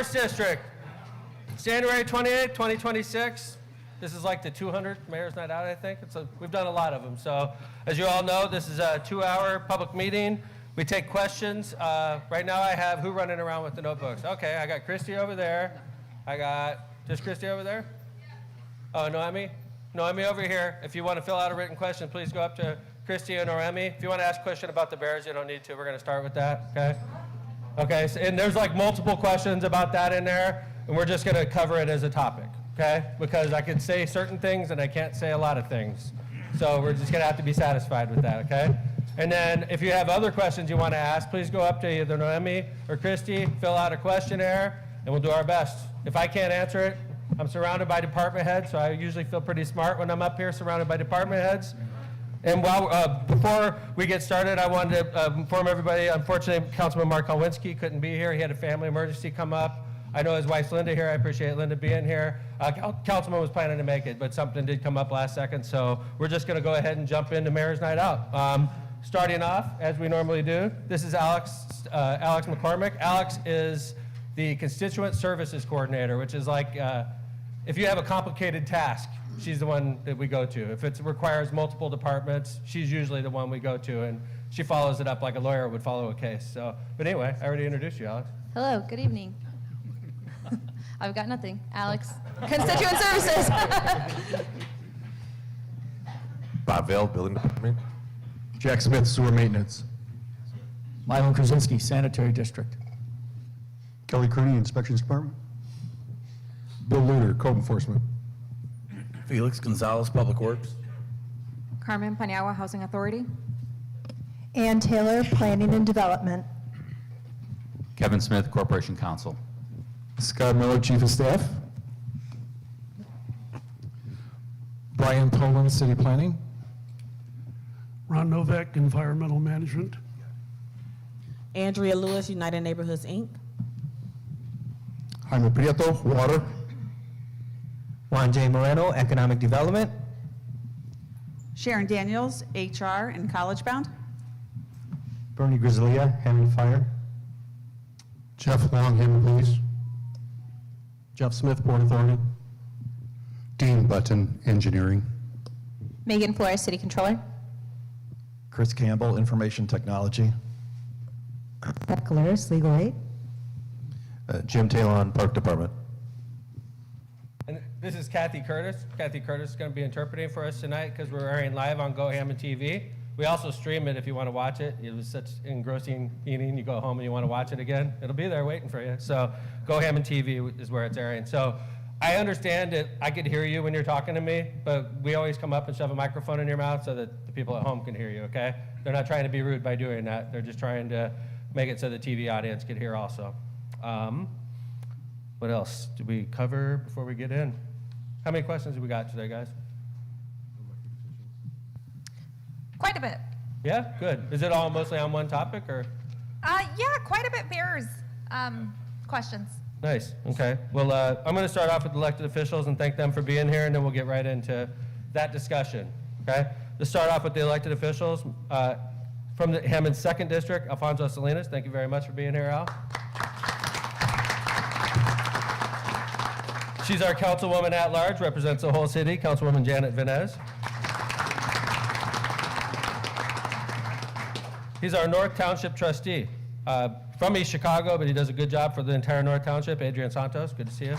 First District, January 28th, 2026. This is like the 200th Mayor's Night Out, I think. We've done a lot of them. So as you all know, this is a 2-hour public meeting. We take questions. Right now I have who running around with the notebooks? Okay, I got Christy over there. I got, just Christy over there? Oh, Noemi? Noemi over here. If you want to fill out a written question, please go up to Christy and Noemi. If you want to ask a question about the Bears, you don't need to. We're going to start with that, okay? Okay, so, and there's like multiple questions about that in there, and we're just going to cover it as a topic, okay? Because I can say certain things and I can't say a lot of things. So we're just going to have to be satisfied with that, okay? And then if you have other questions you want to ask, please go up to either Noemi or Christy, fill out a questionnaire, and we'll do our best. If I can't answer it, I'm surrounded by department heads, so I usually feel pretty smart when I'm up here surrounded by department heads. And before we get started, I wanted to inform everybody, unfortunately, Councilman Mark Halwinski couldn't be here. He had a family emergency come up. I know his wife's Linda here. I appreciate Linda being here. Councilman was planning to make it, but something did come up last second, so we're just going to go ahead and jump into Mayor's Night Out. Starting off, as we normally do, this is Alex McCormick. Alex is the Constituent Services Coordinator, which is like if you have a complicated task, she's the one that we go to. If it requires multiple departments, she's usually the one we go to, and she follows it up like a lawyer would follow a case. So, but anyway, I already introduced you, Alex. Hello, good evening. I've got nothing. Alex, Constituent Services. Bob Vale, Building Department. Jack Smith, Sewer Maintenance. Mylon Krasinski, Sanitary District. Kelly Cooney, Inspections Department. Bill Luter, Code Enforcement. Felix Gonzalez, Public Works. Carmen Paniagua, Housing Authority. Ann Taylor, Planning and Development. Kevin Smith, Corporation Counsel. Scott Miller, Chief of Staff. Brian Poland, City Planning. Ron Novak, Environmental Management. Andrea Lewis, United Neighborhoods, Inc. Jaime Prieto, Water. Juan J. Moreno, Economic Development. Sharon Daniels, HR and College Bound. Bernie Grizzlia, Hammond Fire. Jeff Long, Hammond Police. Jeff Smith, Port Authority. Dean Button, Engineering. Megan Flores, City Controller. Chris Campbell, Information Technology. Beth Galeris, Legal Aid. Jim Talon, Park Department. And this is Kathy Curtis. Kathy Curtis is going to be interpreting for us tonight because we're airing live on Go Hammond TV. We also stream it if you want to watch it. It was such engrossing evening. You go home and you want to watch it again. It'll be there waiting for you. So Go Hammond TV is where it's airing. So I understand that I could hear you when you're talking to me, but we always come up and shove a microphone in your mouth so that the people at home can hear you, okay? They're not trying to be rude by doing that. They're just trying to make it so the TV audience can hear also. What else did we cover before we get in? How many questions have we got today, guys? Quite a bit. Yeah, good. Is it all mostly on one topic, or? Yeah, quite a bit Bears questions. Nice, okay. Well, I'm going to start off with elected officials and thank them for being here, and then we'll get right into that discussion, okay? To start off with the elected officials, from the Hammond 2nd District, Alfonso Salinas, thank you very much for being here, Al. She's our councilwoman at large, represents the whole city, Councilwoman Janet Venez. He's our North Township trustee. From East Chicago, but he does a good job for the entire North Township. Adrian Santos, good to see you.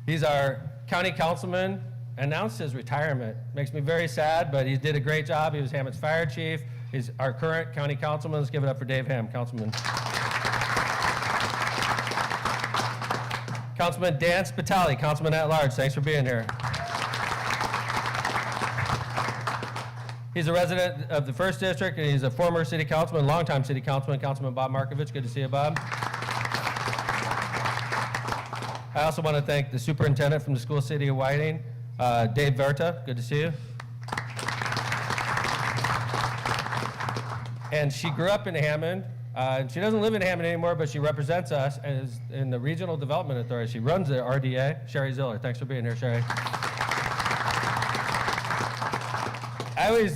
He's our county councilman, announced his retirement. Makes me very sad, but he did a great job. He was Hammond's fire chief. He's our current county councilman. Let's give it up for Dave Hamm, councilman. Councilman Dan Spitali, councilman at large. Thanks for being here. He's a resident of the 1st District, and he's a former city councilman, longtime city councilman, Councilman Bob Markovich. Good to see you, Bob. I also want to thank the superintendent from the school city of Whiting, Dave Verta. Good to see you. And she grew up in Hammond. She doesn't live in Hammond anymore, but she represents us as in the Regional Development Authority. She runs the RDA. Sherry Ziller. Thanks for being here, Sherry.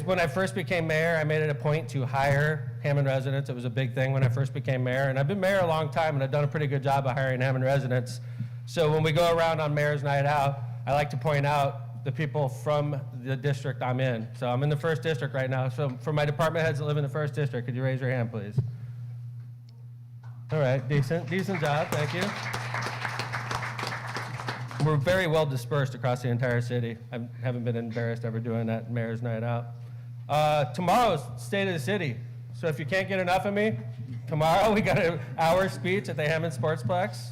when I first became mayor, I made it a point to hire Hammond residents. It was a big thing when I first became mayor, and I've been mayor a long time, and I've done a pretty good job of hiring Hammond residents. So when we go around on Mayor's Night Out, I like to point out the people from the district I'm in. So I'm in the 1st district right now. So for my department heads that live in the 1st district, could you raise your hand, please? All right, decent job, thank you. We're very well dispersed across the entire city. I haven't been embarrassed ever doing that Mayor's Night Out. Tomorrow's State of the City. So if you can't get enough of me, tomorrow we got an hour speech at the Hammond Sportsplex.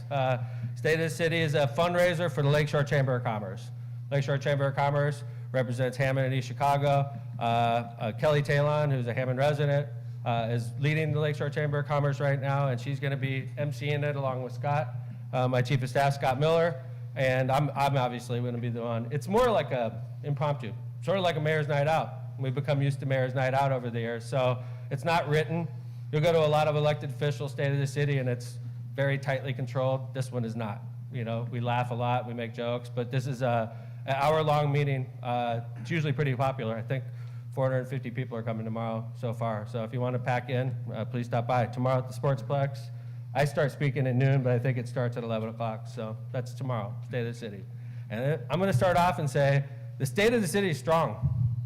State of the City is a fundraiser for the Lakeshore Chamber of Commerce. Lakeshore Chamber of Commerce represents Hammond and East Chicago. Kelly Talon, who's a Hammond resident, is leading the Lakeshore Chamber of Commerce right now, and she's going to be emceeing it along with Scott, my Chief of Staff, Scott Miller. And I'm obviously going to be the one. It's more like a impromptu, sort of like a Mayor's Night Out. We've become used to Mayor's Night Out over the years. So it's not written. You'll go to a lot of elected officials, State of the City, and it's very tightly controlled. This one is not. You know, we laugh a lot, we make jokes, but this is an hour-long meeting. It's usually pretty popular. I think 450 people are coming tomorrow so far. So if you want to pack in, please stop by. Tomorrow at the Sportsplex. I start speaking at noon, but I think it starts at 11 o'clock, so that's tomorrow, State of the City. And I'm going to start off and say, the State of the City is strong.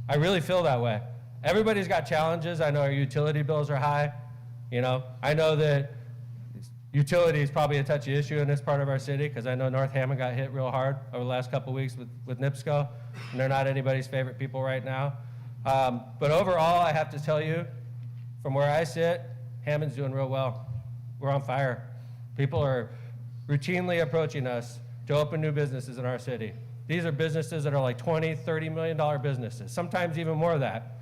I really feel that way. Everybody's got challenges. I know our utility bills are high. You know, I know that utility is probably a touchy issue in this part of our city, because I know North Hammond got hit real hard over the last couple of weeks with NIPSCO, and they're not anybody's favorite people right now. But overall, I have to tell you, from where I sit, Hammond's doing real well. We're on fire. People are routinely approaching us to open new businesses in our city. These are businesses that are like $20, $30 million businesses, sometimes even more of that.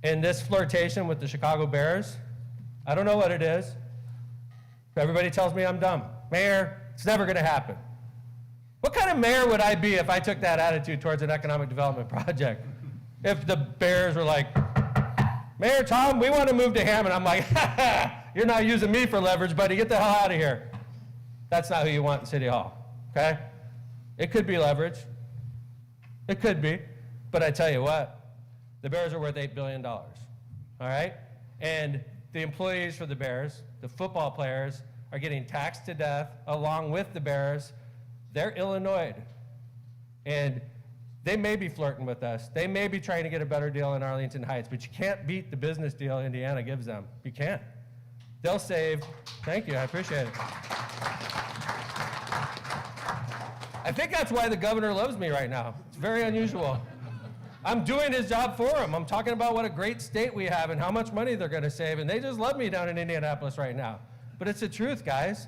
And this flirtation with the Chicago Bears, I don't know what it is. Everybody tells me I'm dumb. Mayor, it's never going to happen. What kind of mayor would I be if I took that attitude towards an economic development project? If the Bears were like, Mayor Tom, we want to move to Hammond. I'm like, ha ha. You're not using me for leverage, buddy. Get the hell out of here. That's not who you want in City Hall, okay? It could be leverage. It could be. But I tell you what, the Bears are worth $8 billion, all right? And the employees for the Bears, the football players, are getting taxed to death along with the Bears. They're Illinois. And they may be flirting with us. They may be trying to get a better deal in Arlington Heights, but you can't beat the business deal Indiana gives them. You can't. They'll save, thank you, I appreciate it. I think that's why the governor loves me right now. It's very unusual. I'm doing his job for him. I'm talking about what a great state we have and how much money they're going to save, and they just love me down in Indianapolis right now. But it's the truth, guys.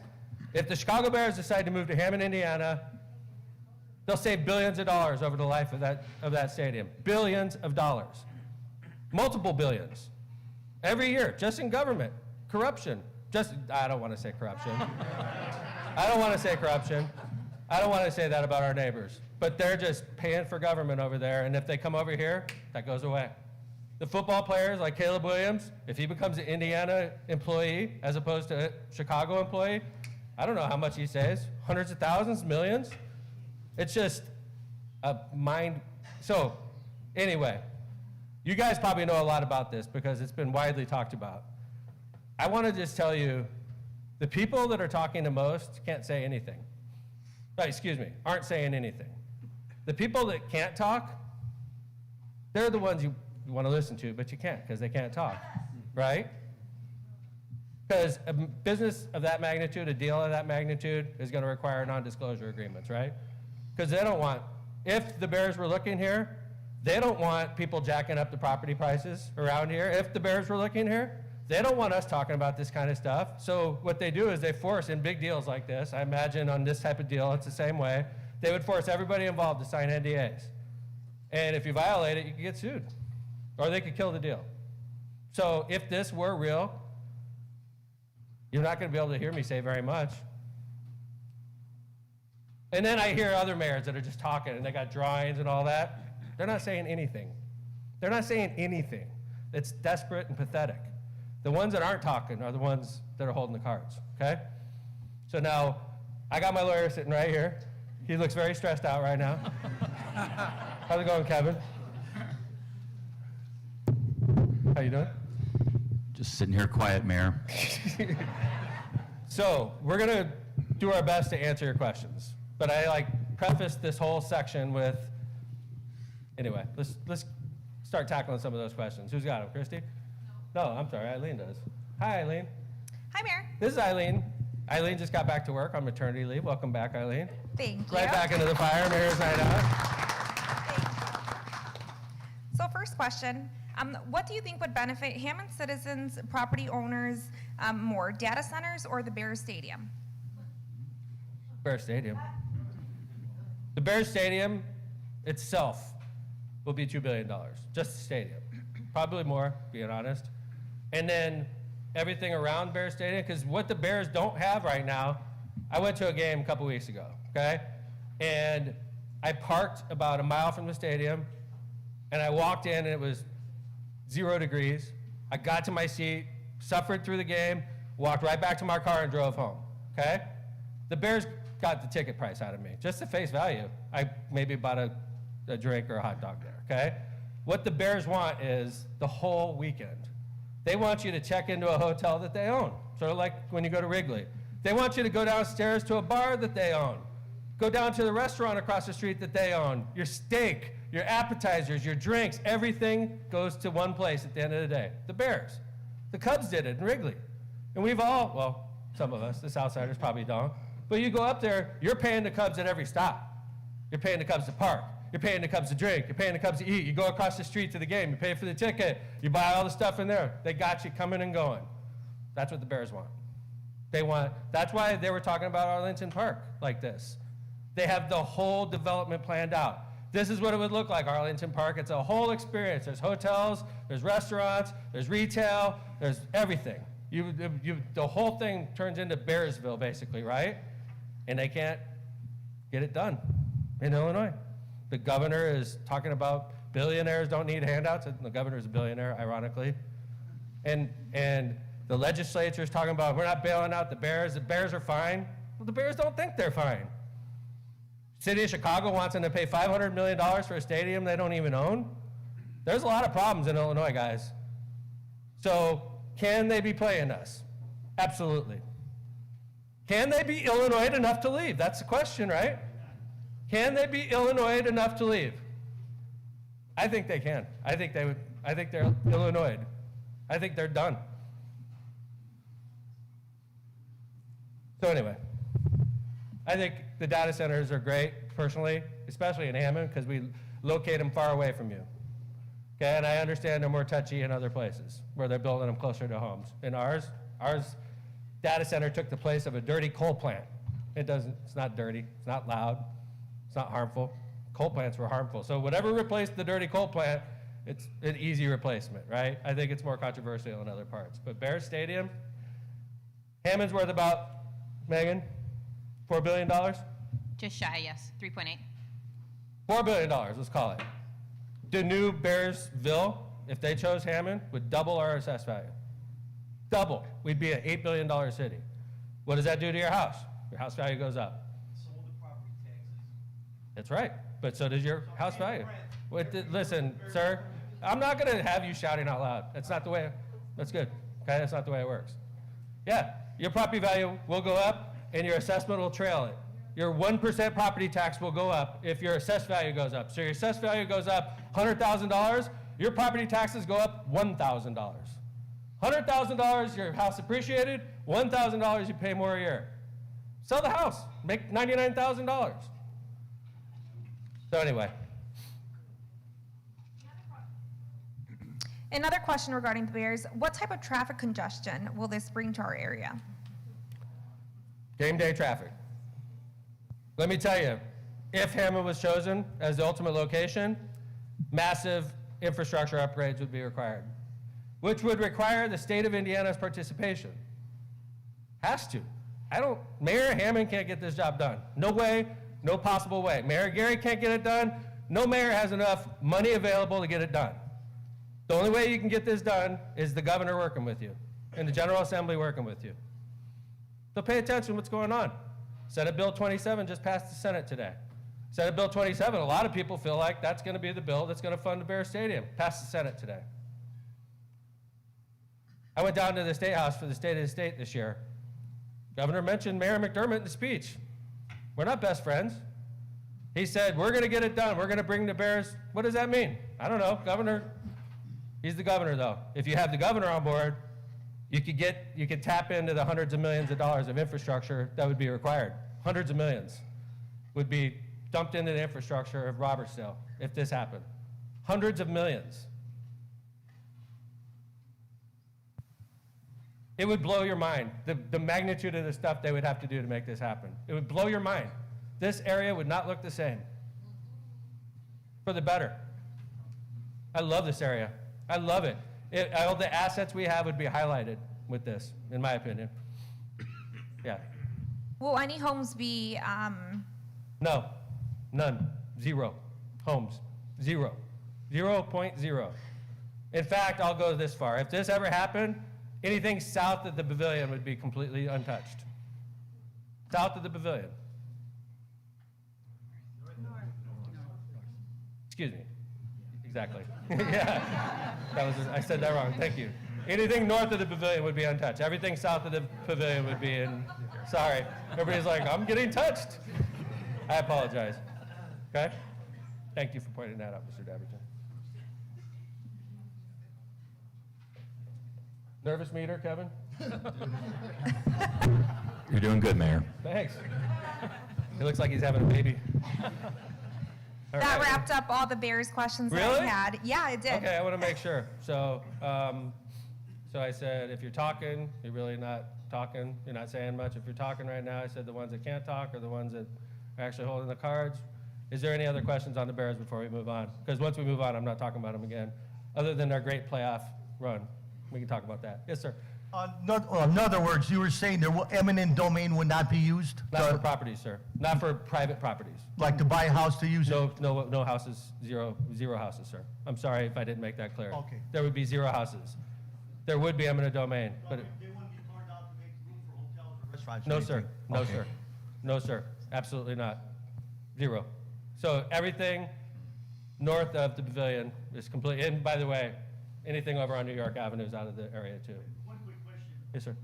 If the Chicago Bears decide to move to Hammond, Indiana, they'll save billions of dollars over the life of that stadium. Billions of dollars. Multiple billions. Every year, just in government. Corruption. I don't want to say corruption. I don't want to say corruption. I don't want to say that about our neighbors. But they're just paying for government over there, and if they come over here, that goes away. The football players like Caleb Williams, if he becomes an Indiana employee as opposed to a Chicago employee, I don't know how much he saves. Hundreds of thousands, millions? It's just a mind. So anyway, you guys probably know a lot about this because it's been widely talked about. I want to just tell you, the people that are talking the most can't say anything. Aren't saying anything. The people that can't talk, they're the ones you want to listen to, but you can't because they can't talk, right? Because a business of that magnitude, a deal of that magnitude, is going to require non-disclosure agreements, right? Because they don't want, if the Bears were looking here, they don't want people jacking up the property prices around here. If the Bears were looking here, they don't want us talking about this kind of stuff. So what they do is they force, in big deals like this, I imagine on this type of deal, it's the same way, they would force everybody involved to sign NDAs. And if you violate it, you could get sued. Or they could kill the deal. So if this were real, you're not going to be able to hear me say very much. And then I hear other mayors that are just talking, and they got drawings and all that. They're not saying anything. They're not saying anything. It's desperate and pathetic. The ones that aren't talking are the ones that are holding the cards, okay? So now, I got my lawyer sitting right here. He looks very stressed out right now. How's it going, Kevin? How you doing? Just sitting here quiet, Mayor. So we're gonna do our best to answer your questions, but I prefaced this whole section with, anyway, let's start tackling some of those questions. Who's got them, Christy? No, I'm sorry, Eileen does. Hi, Eileen. Hi, Mayor. This is Eileen. Eileen just got back to work on maternity leave. Welcome back, Eileen. Thank you. Right back into the fire, Mayor's Night Out. So first question, what do you think would benefit Hammond citizens, property owners more, data centers or the Bears Stadium? Bear Stadium. The Bears Stadium itself will be $2 billion, just the stadium. Probably more, being honest. And then everything around Bear Stadium, because what the Bears don't have right now, I went to a game a couple weeks ago, okay? And I parked about a mile from the stadium, and I walked in, and it was 0 degrees. I got to my seat, suffered through the game, walked right back to my car, and drove home, okay? The Bears got the ticket price out of me, just the face value. I maybe bought a drink or a hot dog there, okay? What the Bears want is the whole weekend. They want you to check into a hotel that they own, sort of like when you go to Wrigley. They want you to go downstairs to a bar that they own. Go down to the restaurant across the street that they own. Your steak, your appetizers, your drinks, everything goes to one place at the end of the day. The Bears. The Cubs did it in Wrigley. And we've all, well, some of us, the Southsiders probably don't, but you go up there, you're paying the Cubs at every stop. You're paying the Cubs to park. You're paying the Cubs to drink. You're paying the Cubs to eat. You go across the street to the game. You pay for the ticket. You buy all the stuff in there. They got you coming and going. That's what the Bears want. That's why they were talking about Arlington Park like this. They have the whole development planned out. This is what it would look like, Arlington Park. It's a whole experience. There's hotels, there's restaurants, there's retail, there's everything. The whole thing turns into Bearsville, basically, right? And they can't get it done in Illinois. The governor is talking about billionaires don't need handouts. The governor's a billionaire, ironically. And the legislature is talking about we're not bailing out the Bears. The Bears are fine. Well, the Bears don't think they're fine. City of Chicago wants them to pay $500 million for a stadium they don't even own. There's a lot of problems in Illinois, guys. So can they be playing us? Absolutely. Can they be Illinois enough to leave? That's the question, right? Can they be Illinois enough to leave? I think they can. I think they're Illinois. I think they're done. So anyway, I think the data centers are great, personally, especially in Hammond, because we locate them far away from you. Okay, and I understand they're more touchy in other places, where they're building them closer to homes. In ours data center took the place of a dirty coal plant. It's not dirty, it's not loud, it's not harmful. Coal plants were harmful. So whatever replaced the dirty coal plant, it's an easy replacement, right? I think it's more controversial in other parts. But Bears Stadium, Hammond's worth about, Megan, $4 billion? Just shy, yes, 3.8. $4 billion, let's call it. The new Bearsville, if they chose Hammond, would double our assessed value. Double. We'd be an $8 billion city. What does that do to your house? Your house value goes up. That's right, but so does your house value. Listen, sir, I'm not going to have you shouting out loud. That's not the way, that's good, okay? That's not the way it works. Yeah, your property value will go up and your assessment will trail it. Your 1% property tax will go up if your assessed value goes up. So your assessed value goes up $100,000, your property taxes go up $1,000. $100,000, your house appreciated, $1,000 you pay more a year. Sell the house, make $99,000. So anyway. Another question regarding the Bears, what type of traffic congestion will this bring to our area? Game day traffic. Let me tell you, if Hammond was chosen as the ultimate location, massive infrastructure upgrades would be required, which would require the state of Indiana's participation. Has to. Mayor Hammond can't get this job done. No way, no possible way. Mayor Gary can't get it done. No mayor has enough money available to get it done. The only way you can get this done is the governor working with you and the General Assembly working with you. So pay attention to what's going on. Senate Bill 27 just passed the Senate today. Senate Bill 27, a lot of people feel like that's going to be the bill that's going to fund the Bear Stadium. Passed the Senate today. I went down to the State House for the State of the State this year. Governor mentioned Mayor McDermott in the speech. We're not best friends. He said, we're going to get it done. We're going to bring the Bears. What does that mean? I don't know. Governor, he's the governor, though. If you have the governor on board, you could tap into the hundreds of millions of dollars of infrastructure that would be required. Hundreds of millions would be dumped into the infrastructure of Robertsdale if this happened. Hundreds of millions. It would blow your mind, the magnitude of the stuff they would have to do to make this happen. It would blow your mind. This area would not look the same. For the better. I love this area. I love it. All the assets we have would be highlighted with this, in my opinion. Yeah. Will any homes be, No. None. Zero. Homes. Zero. 0.0. In fact, I'll go this far. If this ever happened, anything south of the pavilion would be completely untouched. South of the pavilion. Excuse me. Exactly. Yeah. I said that wrong. Thank you. Anything north of the pavilion would be untouched. Everything south of the pavilion would be in. Sorry. Everybody's like, I'm getting touched. I apologize. Okay? Thank you for pointing that out, Mr. Davidson. Nervous meter, Kevin? You're doing good, Mayor. Thanks. He looks like he's having a baby. All that right. wrapped up all the Bears questions that Really? I had. Yeah, it did. Okay, I want to make sure. So I said, if you're talking, you're really not talking. You're not saying much. If you're talking right now, I said the ones that can't talk are the ones that are actually holding the cards. Is there any other questions on the Bears before we move on? Because once we move on, I'm not talking about them again, other than their great playoff run. We can talk about that. Yes, sir. In other words, you were saying eminent domain would not be used? Not for properties, sir. Not for private properties. Like to buy a house to use it? No houses, zero houses, sir. I'm sorry if I didn't make that clear. Okay. There would be 0 houses. There would be eminent domain, but They wouldn't be torn down to make room for hotels or restaurants? or no, sir. anything? No, Okay. sir. No, sir. Absolutely not. 0. So everything north of the pavilion is complete. And by the way, anything over on New York Avenue is out of the area too. One quick question. Yes, sir.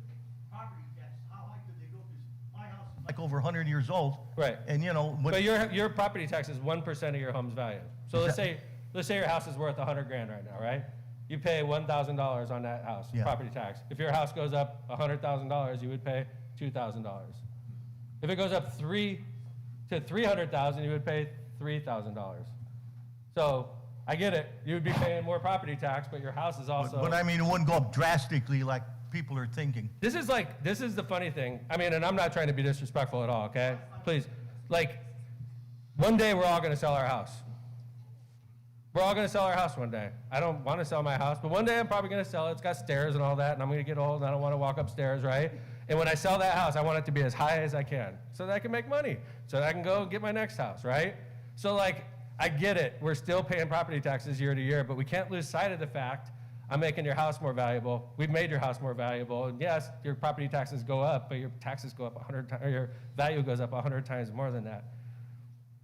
Property tax, how high could they go? Because my house is like over 100 years old. Right. And you know, But your property tax is 1% of your home's value. So let's say your house is worth $100,000 right now, right? You pay $1,000 on that house, Yeah. property tax. If your house goes up $100,000, you would pay $2,000. If it goes up to $300,000, you would pay $3,000. So I get it. You would be paying more property tax, but your house is also. but I mean, it wouldn't go up drastically like people are thinking. This is the funny thing. I mean, and I'm not trying to be disrespectful at all, okay? Please. Like, one day we're all going to sell our house. We're all going to sell our house one day. I don't want to sell my house, but one day I'm probably going to sell it. It's got stairs and all that, and I'm going to get old, and I don't want to walk upstairs, right? And when I sell that house, I want it to be as high as I can so that I can make money, so that I can go and get my next house, right? So, like, I get it. We're still paying property taxes year to year, but we can't lose sight of the fact I'm making your house more valuable. We've made your house more valuable. And yes, your property taxes go up, but your taxes go up 100 times, or your value goes up 100 times more than that.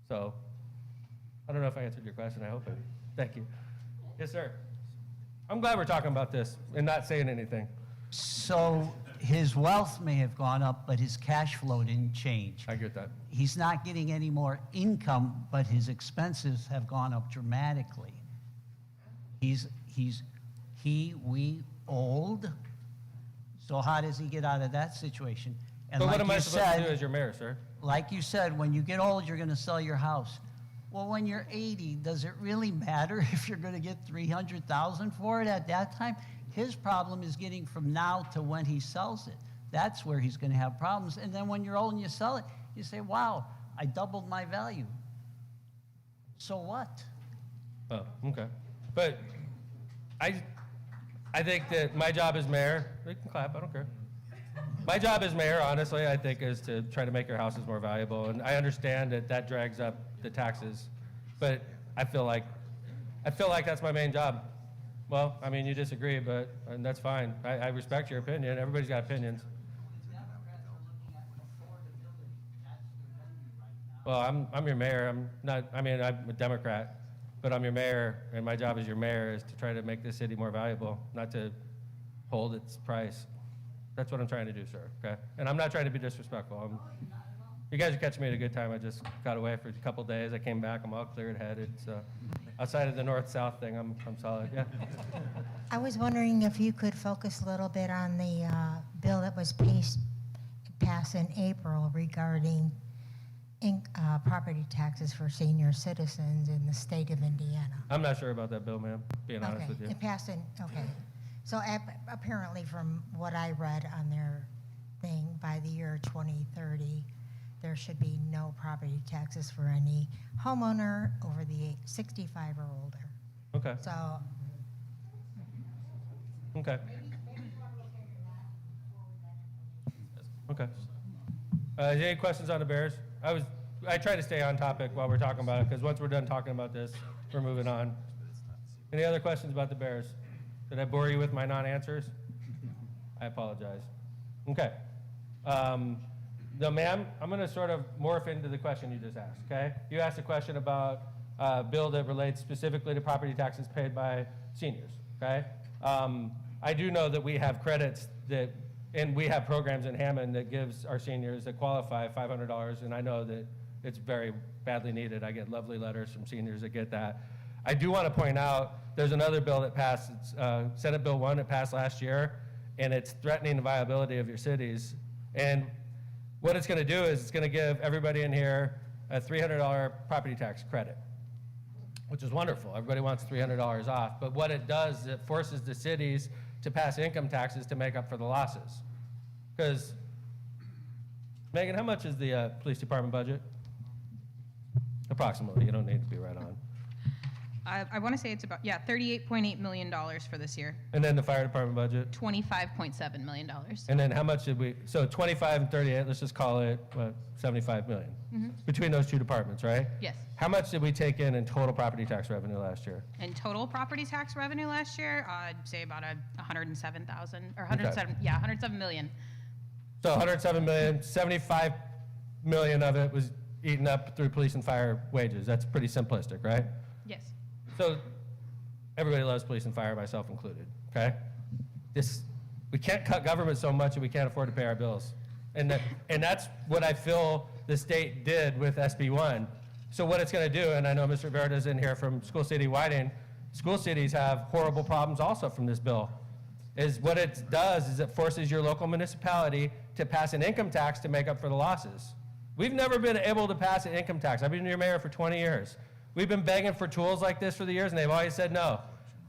So I don't know if I answered your question. I hope it. Thank you. Yes, sir. I'm glad we're talking about this and not saying anything. So his wealth may have gone up, but his cash flow didn't change. I get that. He's not getting any more income, but his expenses have gone up dramatically. We old. So how does he get out of that situation? And But what like am I you supposed to do said, as your mayor, sir? like you said, when you get old, you're going to sell your house. Well, when you're 80, does it really matter if you're going to get $300,000 for it at that time? His problem is getting from now to when he sells it. That's where he's going to have problems. And then when you're old and you sell it, you say, wow, I doubled my value. So what? Oh, okay. But I think that my job as mayor, you can clap, I don't care. My job as mayor, honestly, I think, is to try to make your houses more valuable. And I understand that that drags up the taxes, but I feel like that's my main job. Well, I mean, you disagree, and that's fine. I respect your opinion. Everybody's got opinions. Well, I'm your mayor. I'm a Democrat, but I'm your mayor, and my job as your mayor is to try to make this city more valuable, not to hold its price. That's what I'm trying to do, sir, okay? And I'm not trying to be disrespectful. You guys are catching me at a good time. I just got away for a couple days. I came back. I'm all cleared headed. So outside of the north-south thing, I'm solid. Yeah. I was wondering if you could focus a little bit on the bill that was passed in April regarding property taxes for senior citizens in the state of Indiana. I'm not sure about that bill, ma'am, being honest with you. It passed in, okay. So apparently from what I read on their thing, by the year 2030, there should be no property taxes for any homeowner over the 65 or older. Okay, So okay. Okay. Any questions on the Bears? I try to stay on topic while we're talking about it, because once we're done talking about this, we're moving on. Any other questions about the Bears? Did I bore you with my non-answers? I apologize. Okay. No, ma'am, I'm going to sort of morph into the question you just asked, okay? You asked a question about a bill that relates specifically to property taxes paid by seniors, okay? I do know that we have credits that, and we have programs in Hammond that gives our seniors that qualify $500, and I know that it's very badly needed. I get lovely letters from seniors that get that. I do want to point out, there's another bill that passed, it's Senate Bill 1, it passed last year, and it's threatening the viability of your cities. And what it's going to do is it's going to give everybody in here a $300 property tax credit, which is wonderful. Everybody wants $300 off. But what it does is it forces the cities to pass income taxes to make up for the losses. Because, Megan, how much is the police department budget? Approximately. You don't need to be right on. I want to say it's about, $38.8 million for this year. And then the fire department budget? $25.7 million. And then how much did we, so 25 and 38, let's just call it, what, 75 million? Between those two departments, right? Yes. How much did we take in total property tax revenue last year? And total property tax revenue last year, I'd say about 107,000, or 107 million. So 107 million, 75 million of it was eaten up through police and fire wages. That's pretty simplistic, right? Yes. So everybody loves police and fire, myself included, okay? We can't cut government so much that we can't afford to pay our bills. And that's what I feel the state did with SB 1. So what it's going to do, and I know Mr. Verida's in here from School City Whiting, school cities have horrible problems also from this bill, is what it does is it forces your local municipality to pass an income tax to make up for the losses. We've never been able to pass an income tax. I've been your mayor for 20 years. We've been begging for tools like this for the years, and they've always said no.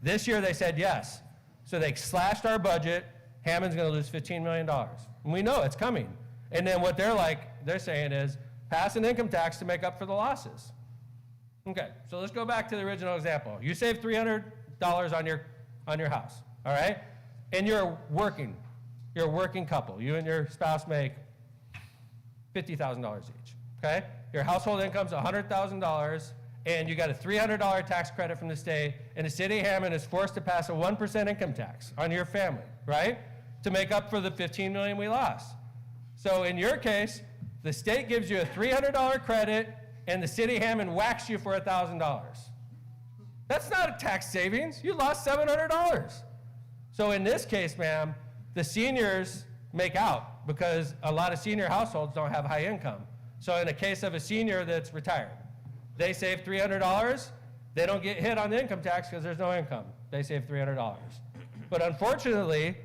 This year, they said yes. So they slashed our budget. Hammond's going to lose $15 million. And we know it's coming. And then what they're saying is, pass an income tax to make up for the losses. Okay, so let's go back to the original example. You save $300 on your house, all right? And you're a working couple. You and your spouse make $50,000 each, okay? Your household income's $100,000, and you got a $300 tax credit from the state, and the city of Hammond is forced to pass a 1% income tax on your family, right? To make up for the $15 million we lost. So in your case, the state gives you a $300 credit, and the city of Hammond whacks you for $1,000. That's not a tax savings. You lost $700. So in this case, ma'am, the seniors make out because a lot of senior households don't have high income. So in a case of a senior that's retired, they save $300. They don't get hit on the income tax because there's no income. They save $300. But unfortunately,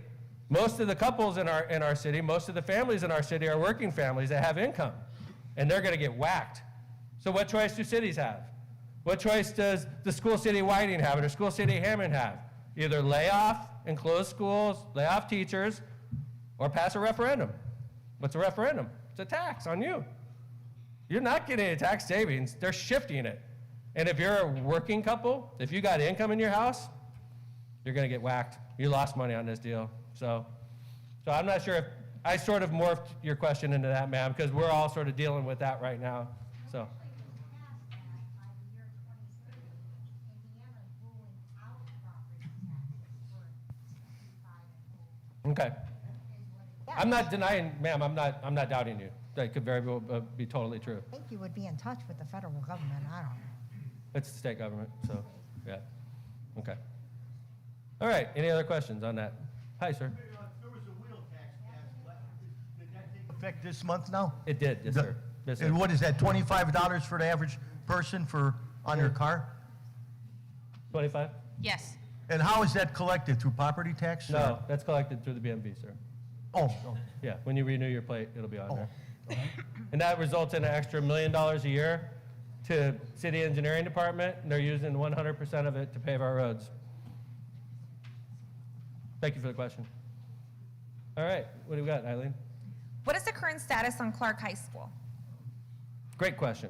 most of the couples in our city, most of the families in our city are working families that have income, and they're going to get whacked. So what choice do cities have? What choice does the School City Whiting have or School City Hammond have? Either lay off and close schools, lay off teachers, or pass a referendum. What's a referendum? It's a tax on you. You're not getting any tax savings. They're shifting it. And if you're a working couple, if you got income in your house, you're going to get whacked. You lost money on this deal. So I'm not sure if I sort of morphed your question into that, ma'am, because we're all sort of dealing with that right now. So. Okay. I'm not denying, ma'am, I'm not doubting you. That could very well be totally true. I think you would be in touch with the federal government. I don't know. It's the state government, so, yeah. Okay. All right, any other questions on that? Hi, sir. There was a wheel tax passed. Did that take effect this month now? It did, yes, sir. Yes, sir. And what is that, $25 for the average person on their car? 25? Yes. And how is that collected, through property tax? or- No, that's collected through the BMV, sir. Oh, Yeah, when you renew your plate, it'll be on there. And that results in an extra $1 million a year to city engineering department, and they're using 100% of it to pave our roads. Thank you for the question. All right, what do we got, Eileen? What is the current status on Clark High School? Great question.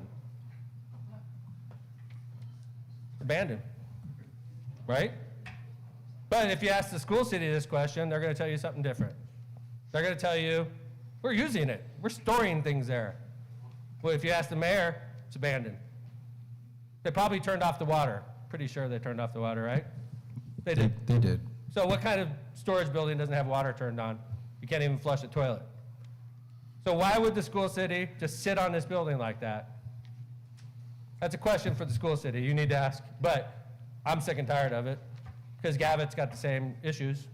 Abandoned, right? But if you ask the school city this question, they're going to tell you something different. They're going to tell you, we're using it. We're storing things there. Well, if you ask the mayor, it's abandoned. They probably turned off the water. Pretty sure they turned off the water, right? They did. They did. So what kind of storage building doesn't have water turned on? You can't even flush a toilet. So why would the school city just sit on this building like that? That's a question for the school city you need to ask. But I'm sick and tired of it because Gavitt's got the same issues.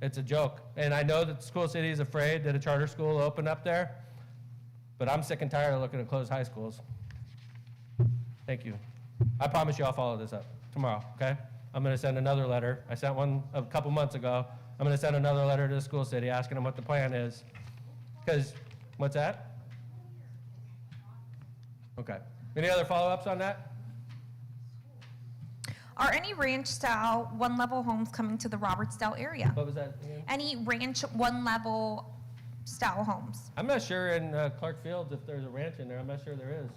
It's a joke. And I know that the school city is afraid that a charter school will open up there, but I'm sick and tired of looking at closed high schools. Thank you. I promise you I'll follow this up tomorrow, okay? I'm going to send another letter. I sent one a couple months ago. I'm going to send another letter to the school city asking them what the plan is. Because, what's that? Okay. Any other follow-ups on that? Are any ranch-style one-level homes coming to the Robertsdale area? What was that again? Any ranch one-level style homes? I'm not sure in Clark Fields if there's a ranch in there. I'm not sure there is.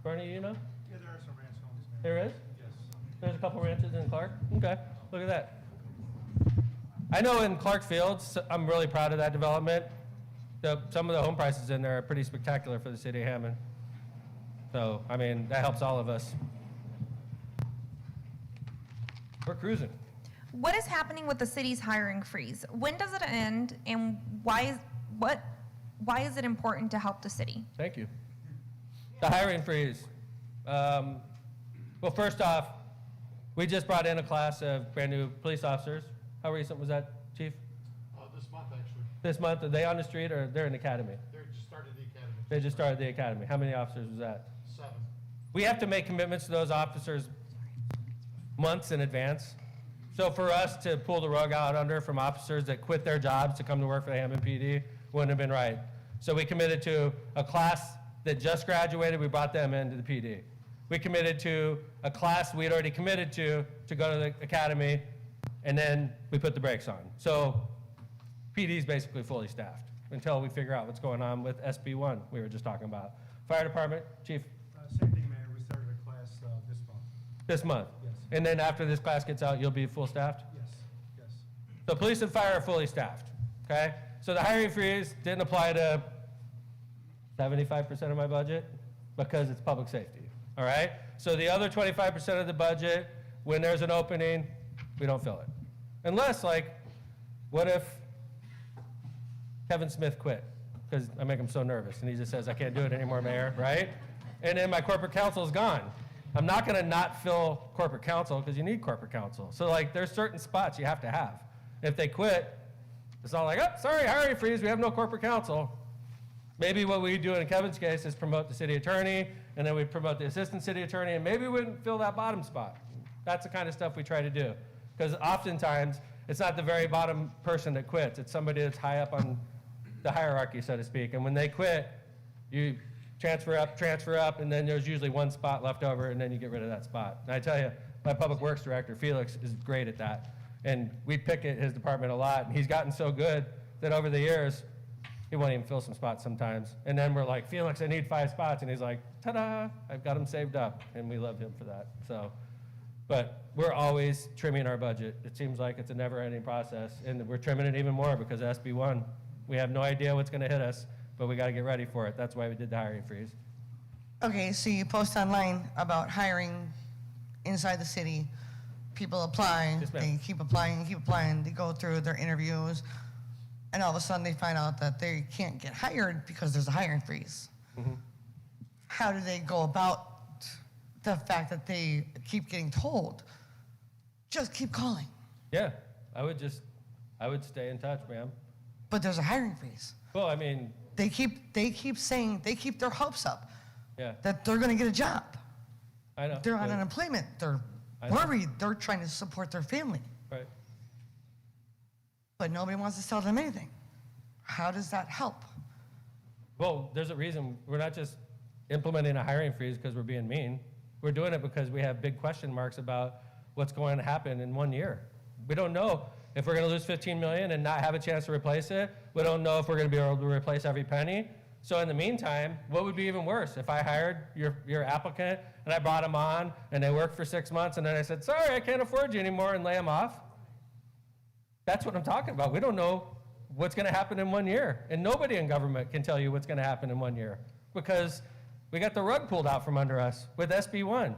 Bernie, you know? Yeah, there are some ranch homes There is? Yes. There's a couple ranches in Clark? Okay, look at that. I know in Clark Fields, I'm really proud of that development. Some of the home prices in there are pretty spectacular for the city of Hammond. So, I mean, that helps all of us. We're cruising. What is happening with the city's hiring freeze? When does it end, and why is it important to help the city? Thank you. The hiring freeze. Well, first off, we just brought in a class of brand new police officers. How recent was that, Chief? This month, actually. This month, are they on the street or they're in the academy? They just started the academy. They just started the academy. How many officers was that? 7. We have to make commitments to those officers months in advance. So for us to pull the rug out under from officers that quit their jobs to come to work for the Hammond PD wouldn't have been right. So we committed to a class that just graduated, we brought them into the PD. We committed to a class we'd already committed to go to the academy, and then we put the brakes on. So PD is basically fully staffed until we figure out what's going on with SB1 we were just talking about. Fire department, Chief? Same thing, Mayor. We started a class this month. This month? Yes. And then after this class gets out, you'll be full staffed? Yes, yes. So police and fire are fully staffed, okay? So the hiring freeze didn't apply to 75% of my budget because it's public safety, all right? So the other 25% of the budget, when there's an opening, we don't fill it. Unless, like, what if Kevin Smith quit? Because I make him so nervous, and he just says, I can't do it anymore, Mayor, right? And then my corporate counsel is gone. I'm not gonna not fill corporate counsel, because you need corporate counsel. So, like, there's certain spots you have to have. If they quit, it's not like, oh, sorry, hiring freeze, we have no corporate counsel. Maybe what we do in Kevin's case is promote the city attorney, and then we promote the assistant city attorney, and maybe we wouldn't fill that bottom spot. That's the kind of stuff we try to do. Because oftentimes, it's not the very bottom person that quits. It's somebody that's high up on the hierarchy, so to speak. And when they quit, you transfer up, and then there's usually one spot left over, and then you get rid of that spot. And I tell you, my public works director, Felix, is great at that. And we pick at his department a lot, and he's gotten so good that over the years, he won't even fill some spots sometimes. And then we're like, Felix, I need 5 spots. And he's like, ta-da, I've got them saved up. And we love him for that. So, but we're always trimming our budget. It seems like it's a never-ending process. And we're trimming it even more because of SB1. We have no idea what's going to hit us, but we got to get ready for it. That's why we did the hiring freeze. Okay, so you post online about hiring inside the city. People apply, Yes, ma'am. they keep applying, they go through their interviews, and all of a sudden they find out that they can't get hired because there's a hiring freeze. Mm-hmm. How do they go about the fact that they keep getting told, just keep calling? Yeah, I I would stay in touch, ma'am. But there's a hiring freeze. Well, I mean, They keep saying, they keep their hopes up yeah, that they're gonna get a job. I know. They're on but- unemployment, they're I know. worried, they're trying to support their family. Right. But nobody wants to tell them anything. How does that help? Well, there's a reason. We're not just implementing a hiring freeze because we're being mean. We're doing it because we have big question marks about what's going to happen in 1 year. We don't know if we're going to lose 15 million and not have a chance to replace it. We don't know if we're going to be able to replace every penny. So in the meantime, what would be even worse if I hired your applicant and I brought them on and they worked for 6 months and then I said, sorry, I can't afford you anymore, and lay them off? That's what I'm talking about. We don't know what's going to happen in 1 year. And nobody in government can tell you what's going to happen in 1 year because we got the rug pulled out from under us with SB1.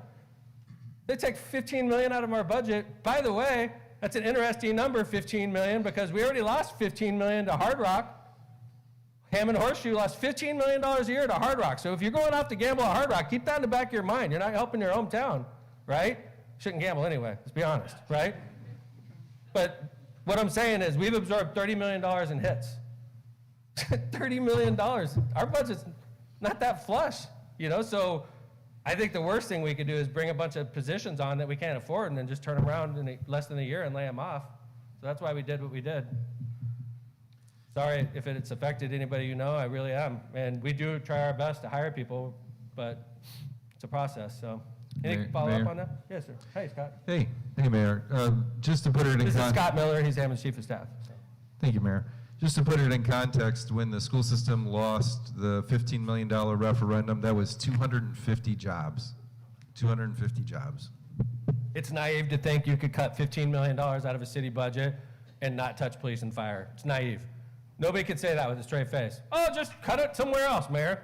They take 15 million out of our budget. By the way, that's an interesting number, 15 million, because we already lost 15 million to Hard Rock. Hammond Horseshoe lost $15 million a year to Hard Rock. So if you're going out to gamble at Hard Rock, keep that in the back of your mind. You're not helping your hometown, right? Shouldn't gamble anyway, let's be honest, right? But what I'm saying is we've absorbed $30 million in hits. $30 million. Our budget's not that flush, you know? So I think the worst thing we could do is bring a bunch of positions on that we can't afford and then just turn them around in less than a year and lay them off. So that's why we did what we did. Sorry if it's affected anybody you know, I really am. And we do try our best to hire people, but it's a process, so. Any follow-up Mayor? on that? Yes, sir. Hey, Scott. Hey, Mayor. Just to put it in This is context. Scott Miller, he's Hammond's Chief of Staff. So. Thank you, Mayor. Just to put it in context, when the school system lost the $15 million referendum, that was 250 jobs. 250 jobs. It's naive to think you could cut $15 million out of a city budget and not touch police and fire. It's naive. Nobody could say that with a straight face. Oh, just cut it somewhere else, Mayor.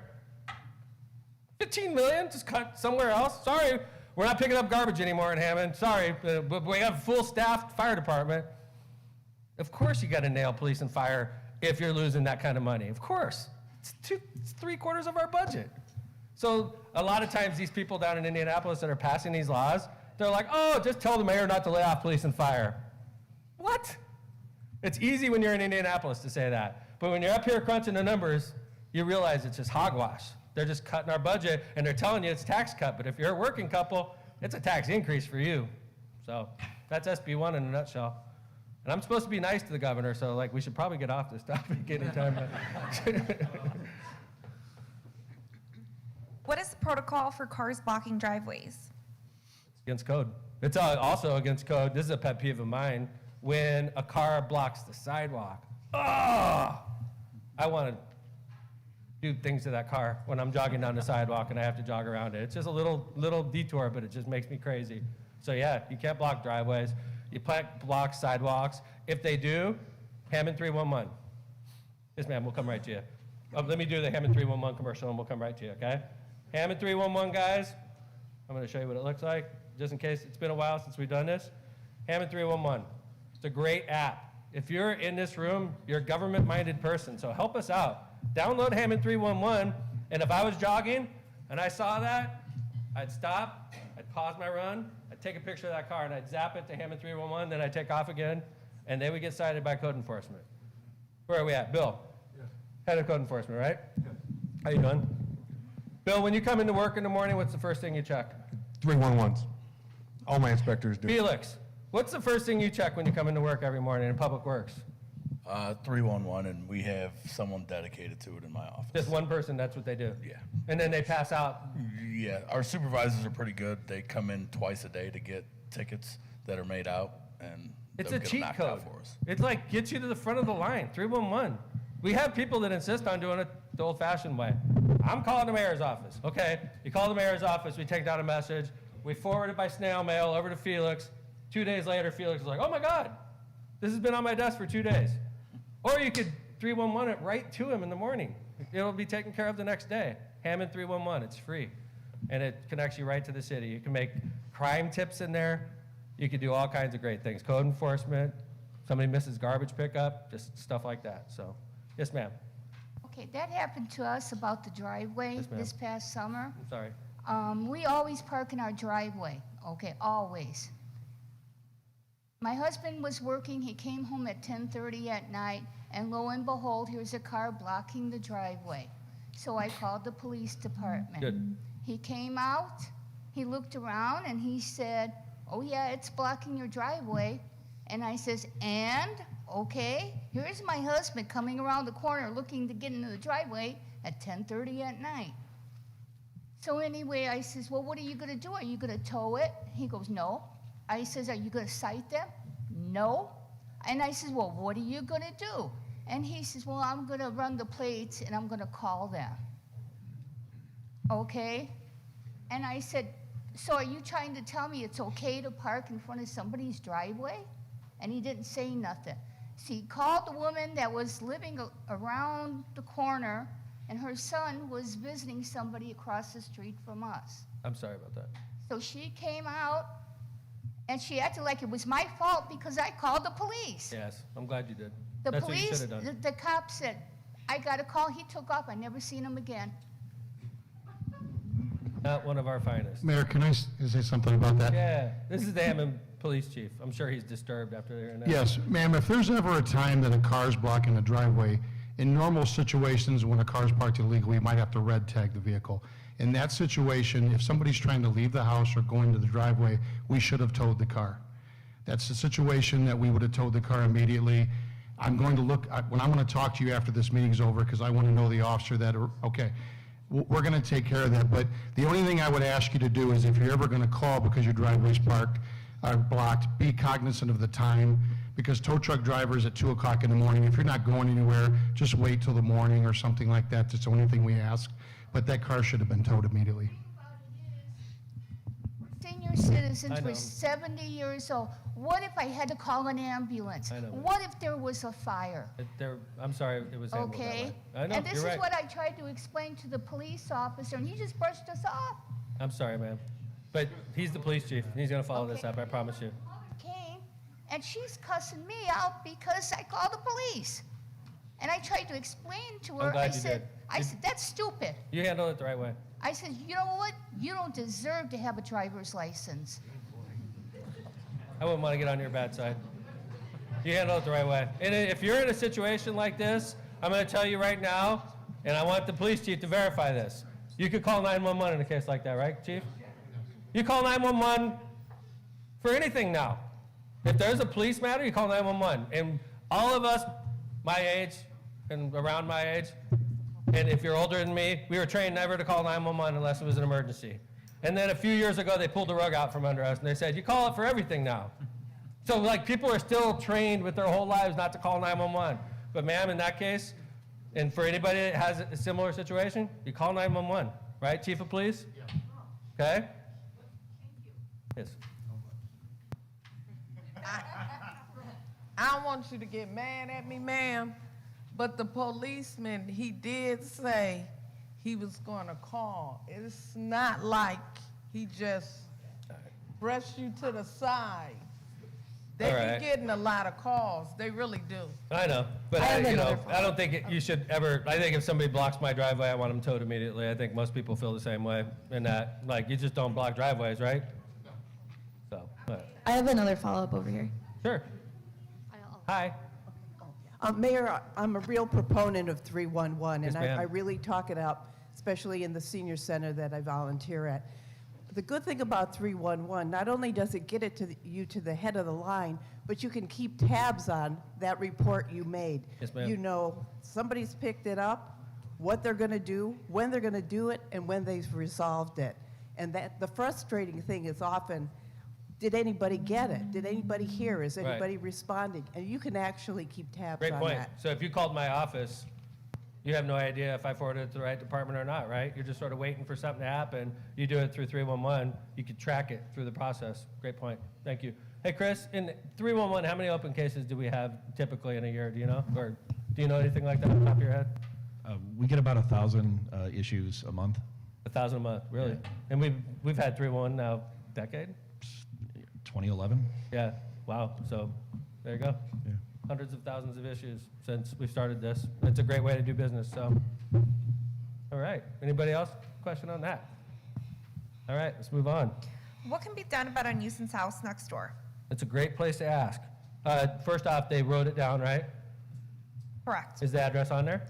15 million, just cut somewhere else. Sorry, we're not picking up garbage anymore in Hammond. Sorry, but we have a full staffed fire department. Of course you got to nail police and fire if you're losing that kind of money. Of course. It's 3/4 of our budget. So a lot of times these people down in Indianapolis that are passing these laws, they're like, oh, just tell the mayor not to lay off police and fire. What? It's easy when you're in Indianapolis to say that. But when you're up here crunching the numbers, you realize it's just hogwash. They're just cutting our budget, and they're telling you it's a tax cut. But if you're a working couple, it's a tax increase for you. So that's SB1 in a nutshell. And I'm supposed to be nice to the governor, so like we should probably get off this topic anytime. What is the protocol for cars blocking driveways? Against code. It's also against code. This is a pet peeve of mine. When a car blocks the sidewalk, I want to do things to that car when I'm jogging down the sidewalk and I have to jog around it. It's just a little detour, but it just makes me crazy. So yeah, you can't block driveways. You can't block sidewalks. If they do, Hammond 311. Yes, ma'am, we'll come right to you. Let me do the Hammond 311 commercial and we'll come right to you, okay? Hammond 311, guys. I'm going to show you what it looks like, just in case it's been a while since we've done this. Hammond 311. It's a great app. If you're in this room, you're a government-minded person, so help us out. Download Hammond 311, and if I was jogging and I saw that, I'd stop, I'd pause my run, I'd take a picture of that car, and I'd zap it to Hammond 311, then I'd take off again, and they would get cited by code enforcement. Where are we at? Bill? Yes. Head of code enforcement, right? Yes. How you doing? Bill, when you come into work in the morning, what's the first thing you check? 311s. All my inspectors do. Felix, what's the first thing you check when you come into work every morning in Public Works? 311, and we have someone dedicated to it in my office. Just one person, that's what they do? Yeah. And then they pass out? Yeah, our supervisors are pretty good. They come in twice a day to get tickets that are made out, and It's they'll a get them cheat knocked code. out for us. It's like gets you to the front of the line, 311. We have people that insist on doing it the old-fashioned way. I'm calling the mayor's office. Okay, you call the mayor's office, we take down a message, we forward it by snail mail over to Felix. 2 days later, Felix is like, oh my God, this has been on my desk for 2 days. Or you could 311 it right to him in the morning. It'll be taken care of the next day. Hammond 311, it's free. And it connects you right to the city. You can make crime tips in there. You can do all kinds of great things. Code enforcement, somebody misses garbage pickup, just stuff like that. So, yes, ma'am. Okay, that happened to us about the driveway Yes, ma'am. this past summer. I'm sorry. We always park in our driveway, okay, always. My husband was working, he came home at 10:30 at night, and lo and behold, here's a car blocking the driveway. So I called the police department. Good. He came out, he looked around, and he said, oh yeah, it's blocking your driveway. And I says, and? Okay, here's my husband coming around the corner looking to get into the driveway at 10:30 at night. So anyway, I says, well, what are you gonna do? Are you gonna tow it? He goes, no. I says, are you gonna cite them? No. And I says, well, what are you gonna do? And he says, well, I'm gonna run the plates and I'm gonna call them. Okay? And I said, so are you trying to tell me it's okay to park in front of somebody's driveway? And he didn't say nothing. So he called the woman that was living around the corner, and her son was visiting somebody across the street from us. I'm sorry about that. So she came out, and she acted like it was my fault because I called the police. Yes, I'm glad you did. The That's what you police, should have done. the cop said, I got a call, he took off, I never seen him again. Not one of our finest. Mayor, can I say something about that? Yeah, this is the Hammond Police Chief. I'm sure he's disturbed after hearing that. Yes, ma'am, if there's ever a time that a car's blocking a driveway, in normal situations when a car's parked illegally, you might have to red tag the vehicle. In that situation, if somebody's trying to leave the house or go into the driveway, we should have towed the car. That's the situation that we would have towed the car immediately. I'm going to look, when I'm going to talk to you after this meeting's over, because I want to know the officer that, okay, we're going to take care of that, but the only thing I would ask you to do is if you're ever going to call because your driveway's parked, are blocked, be cognizant of the time, because tow truck drivers at 2 o'clock in the morning, if you're not going anywhere, just wait till the morning or something like that. That's the only thing we ask. But that car should have been towed immediately. Senior citizens, I know. we're 70 years old. What if I had to call an ambulance? I know. What if there was a fire? I'm sorry it was handled that Okay? way. I know, And this you're is right. what I tried to explain to the police officer, and he just brushed us off. I'm sorry, ma'am. But he's the police chief. He's going to follow this up, I promise you. Came, and she's cussing me out because I called the police. And I tried to explain to her, I'm glad I you said, did. I said, that's stupid. You handled it the right way. I said, you know what? You don't deserve to have a driver's license. I wouldn't want to get on your bad side. You handle it the right way. And if you're in a situation like this, I'm going to tell you right now, and I want the police chief to verify this. You could call 911 in a case like that, right, chief? You call 911 for anything now. If there's a police matter, you call 911. And all of us, my age and around my age, and if you're older than me, we were trained never to call 911 unless it was an emergency. And then a few years ago, they pulled the rug out from under us, and they said, you call it for everything now. So, like, people are still trained with their whole lives not to call 911. But, ma'am, in that case, and for anybody that has a similar situation, you call 911, right, Chief of Police? Yeah. Okay? Yes. I don't want you to get mad at me, ma'am, but the policeman, he did say he was going to call. It's not like he just brushed you to the side. They All be right. getting a lot of calls. They really do. I know, but I don't think you should ever. I think if somebody blocks my driveway, I want them towed immediately. I think most people feel the same way. In that, like, you just don't block driveways, right? So, all right. I have another follow-up over here. Sure. Hi. Mayor, I'm a real proponent of 311, Yes, and ma'am. I really talk it up, especially in the senior center that I volunteer at. The good thing about 311, not only does it get it to you to the head of the line, but you can keep tabs on that report you made. Yes, ma'am. You know somebody's picked it up, what they're going to do, when they're going to do it, and when they've resolved it. And that the frustrating thing is often, did anybody get it? Did anybody hear? Is Right. anybody responding? And you can actually keep tabs Great on point. that. So if you called my office, you have no idea if I forwarded it to the right department or not, right? You're just sort of waiting for something to happen. You do it through 311. You can track it through the process. Great point. Thank you. Hey, Chris, in 311, how many open cases do we have typically in a year? Do you know? Or do you know anything like that off the top of your head? We get about 1,000 issues a month. 1,000 a month, really? And we've had 311 now, decade? 2011. Yeah. Wow. So there you go. Hundreds of thousands of issues since we started this. It's a great way to do business. So, all right. Anybody else? Question on that? All right. Let's move on. What can be done about a nuisance house next door? It's a great place to ask. First off, they wrote it down, right? Correct. Is the address on there?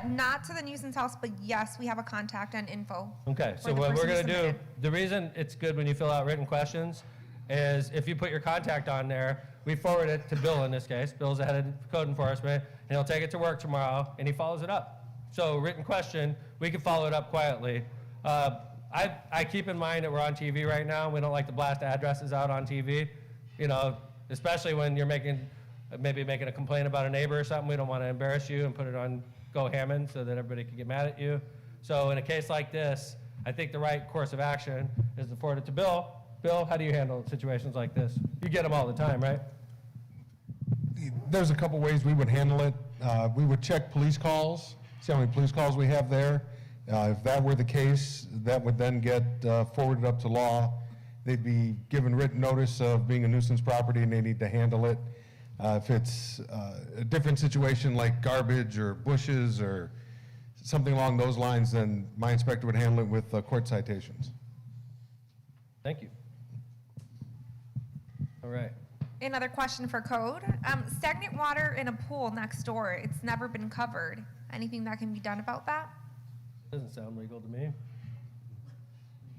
Not to the nuisance house, but yes, we have a contact and info. Okay, for so the what we're person who gonna do, submitted. the reason it's good when you fill out written questions is if you put your contact on there, we forward it to Bill in this case. Bill's the head of code enforcement, and he'll take it to work tomorrow, and he follows it up. So written question, we can follow it up quietly. I keep in mind that we're on TV right now. We don't like to blast addresses out on TV, you know, especially when you're maybe making a complaint about a neighbor or something. We don't want to embarrass you and put it on Go Hammond so that everybody can get mad at you. So in a case like this, I think the right course of action is to forward it to Bill. Bill, how do you handle situations like this? You get them all the time, right? There's a couple ways we would handle it. We would check police calls, see how many police calls we have there. If that were the case, that would then get forwarded up to law. They'd be given written notice of being a nuisance property and they need to handle it. If it's a different situation like garbage or bushes or something along those lines, then my inspector would handle it with court citations. Thank you. All right. Another question for code. Stagnant water in a pool next door, it's never been covered. Anything that can be done about that? Doesn't sound legal to me.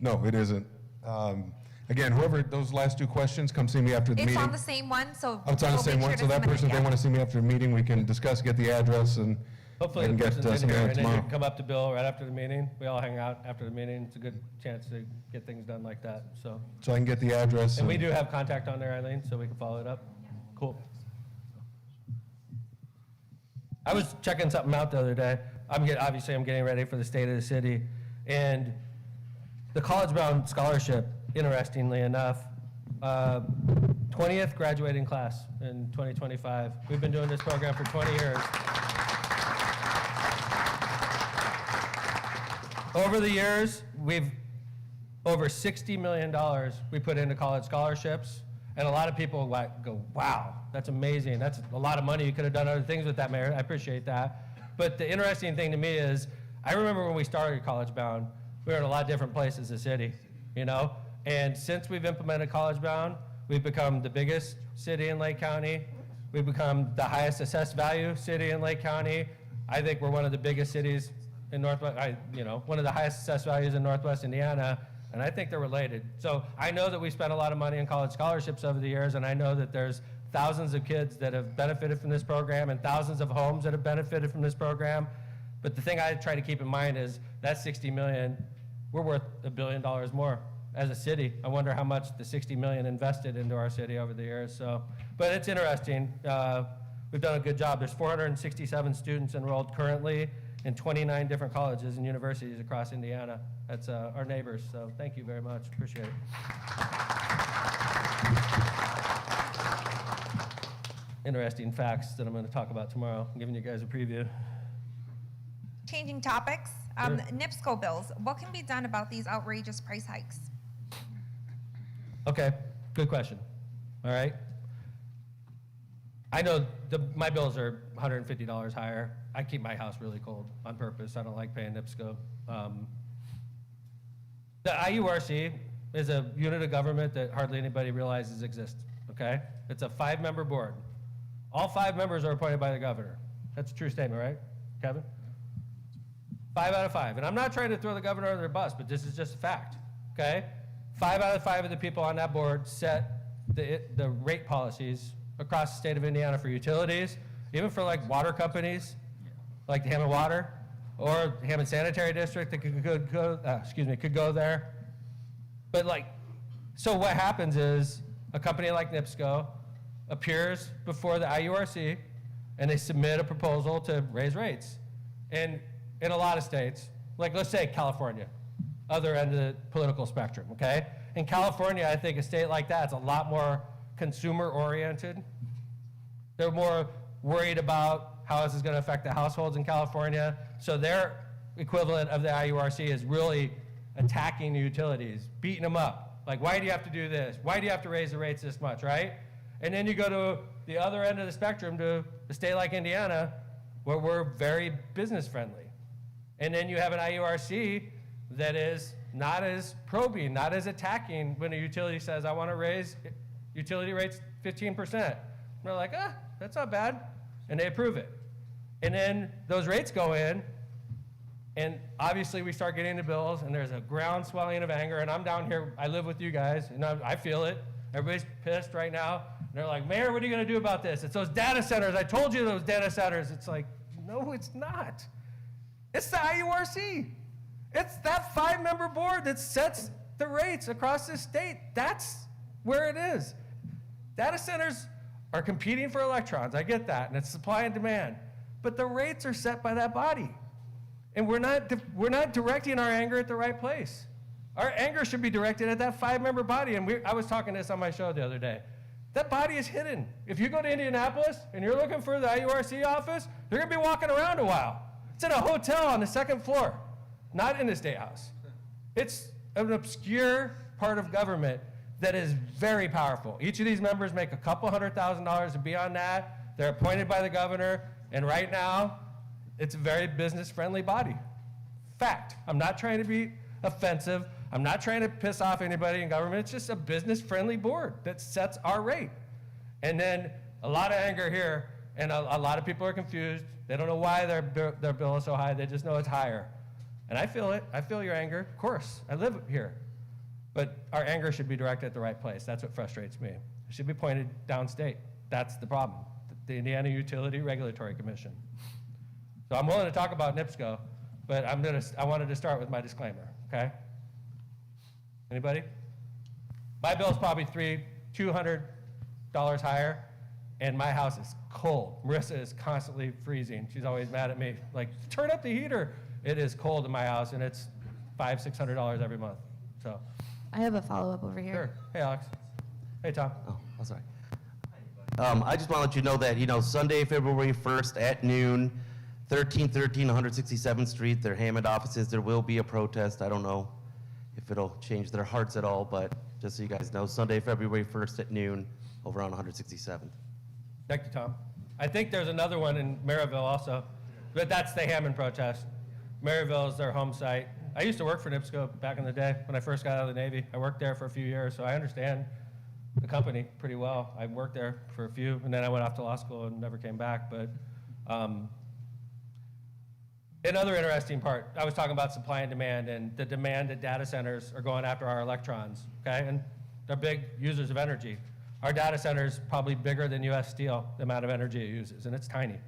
No, it isn't. Again, whoever, those last two questions, come see me after the It's meeting. on the same one, so. Oh, it's on the we'll same make one, sure so to that submit it person, if they again. want to see me after the meeting, we can discuss, get the address, and Hopefully I the can get person's in something here, on it and then you tomorrow. can come up to Bill right after the meeting. We all hang out after the meeting. It's a good chance to get things done like that, so. So I can get the address. And we do have contact on there, Eileen, so we can follow it up. Cool. I was checking something out the other day. Obviously, I'm getting ready for the State of the City, and the College Bound Scholarship, interestingly enough, 20th graduating class in 2025. We've been doing this program for 20 years. Over the years, we've over $60 million we put into college scholarships, and a lot of people go, wow, that's amazing. That's a lot of money. You could have done other things with that, Mayor. I appreciate that. But the interesting thing to me is, I remember when we started College Bound, we were in a lot of different places in the city, you know? And since we've implemented College Bound, we've become the biggest city in Lake County. We've become the highest assessed value city in Lake County. I think we're one of the biggest cities in Northwest, one of the highest assessed values in Northwest Indiana, and I think they're related. So I know that we spent a lot of money on college scholarships over the years, and I know that there's thousands of kids that have benefited from this program and thousands of homes that have benefited from this program. But the thing I try to keep in mind is that $60 million, we're worth $1 billion more as a city. I wonder how much the $60 million invested into our city over the years. So, but it's interesting. We've done a good job. There's 467 students enrolled currently in 29 different colleges and universities across Indiana. That's our neighbors. So thank you very much. Appreciate it. Interesting facts that I'm going to talk about tomorrow. I'm giving you guys a preview. Changing topics, NIPSCO bills. What can be done about these outrageous price hikes? Okay, good question. All right. I know my bills are $150 higher. I keep my house really cold on purpose. I don't like paying NIPSCO. The IURC is a unit of government that hardly anybody realizes exists, okay? It's a 5-member board. All 5 members are appointed by the governor. That's a true statement, right, Kevin? 5 out of 5. And I'm not trying to throw the governor under the bus, but this is just a fact, okay? 5 out of 5 of the people on that board set the rate policies across the state of Indiana for utilities, even for like water companies, like the Hammond Water, or Hammond Sanitary District that could go there. But so what happens is a company like NIPSCO appears before the IURC and they submit a proposal to raise rates. And in a lot of states, like let's say California, other end of the political spectrum, okay? In California, I think a state like that's a lot more consumer-oriented. They're more worried about how this is going to affect the households in California. So their equivalent of the IURC is really attacking the utilities, beating them up. Like, why do you have to do this? Why do you have to raise the rates this much, right? And then you go to the other end of the spectrum, to a state like Indiana, where we're very business-friendly. And then you have an IURC that is not as probing, not as attacking when a utility says, I want to raise Utility rate's 15%. And they're like, that's not bad. And they approve it. And then those rates go in, and obviously we start getting the bills, and there's a ground swelling of anger. And I'm down here, I live with you guys, and I feel it. Everybody's pissed right now. And they're like, Mayor, what are you going to do about this? It's those data centers. I told you those data centers. It's like, no, it's not. It's the IURC. It's that 5-member board that sets the rates across this state. That's where it is. Data centers are competing for electrons. I get that, and it's supply and demand. But the rates are set by that body. And we're not directing our anger at the right place. Our anger should be directed at that 5-member body. And I was talking this on my show the other day. That body is hidden. If you go to Indianapolis and you're looking for the IURC office, they're going to be walking around a while. It's in a hotel on the 2nd floor, not in the State House. It's an obscure part of government that is very powerful. Each of these members make a couple $100,000 to be on that. They're appointed by the governor. And right now, it's a very business-friendly body. Fact. I'm not trying to be offensive. I'm not trying to piss off anybody in government. It's just a business-friendly board that sets our rate. And then a lot of anger here, and a lot of people are confused. They don't know why their bill is so high. They just know it's higher. And I feel it. I feel your anger. Of course. I live here. But our anger should be directed at the right place. That's what frustrates me. It should be pointed downstate. That's the problem. The Indiana Utility Regulatory Commission. So I'm willing to talk about NIPSCO, but I wanted to start with my disclaimer, okay? Anybody? My bill's probably $200 higher, and my house is cold. Marissa is constantly freezing. She's always mad at me, like, turn up the heater. It is cold in my house, and it's $500, $600 every month, so. I have a follow-up over here. Sure. Hey, Alex. Hey, Tom. Oh, I'm sorry. I just want to let you know that, Sunday, February 1st at noon, 1313 167th Street, their Hammond offices, there will be a protest. I don't know if it'll change their hearts at all, but just so you guys know, Sunday, February 1st at noon, over on 167th. Thank you, Tom. I think there's another one in Maryville also, but that's the Hammond protest. Maryville is their home site. I used to work for NIPSCO back in the day when I first got out of the Navy. I worked there for a few years, so I understand the company pretty well. I worked there for a few, and then I went off to law school and never came back. But another interesting part, I was talking about supply and demand, and the demand that data centers are going after our electrons, okay? And they're big users of energy. Our data center's probably bigger than US Steel, the amount of energy it uses, and it's tiny.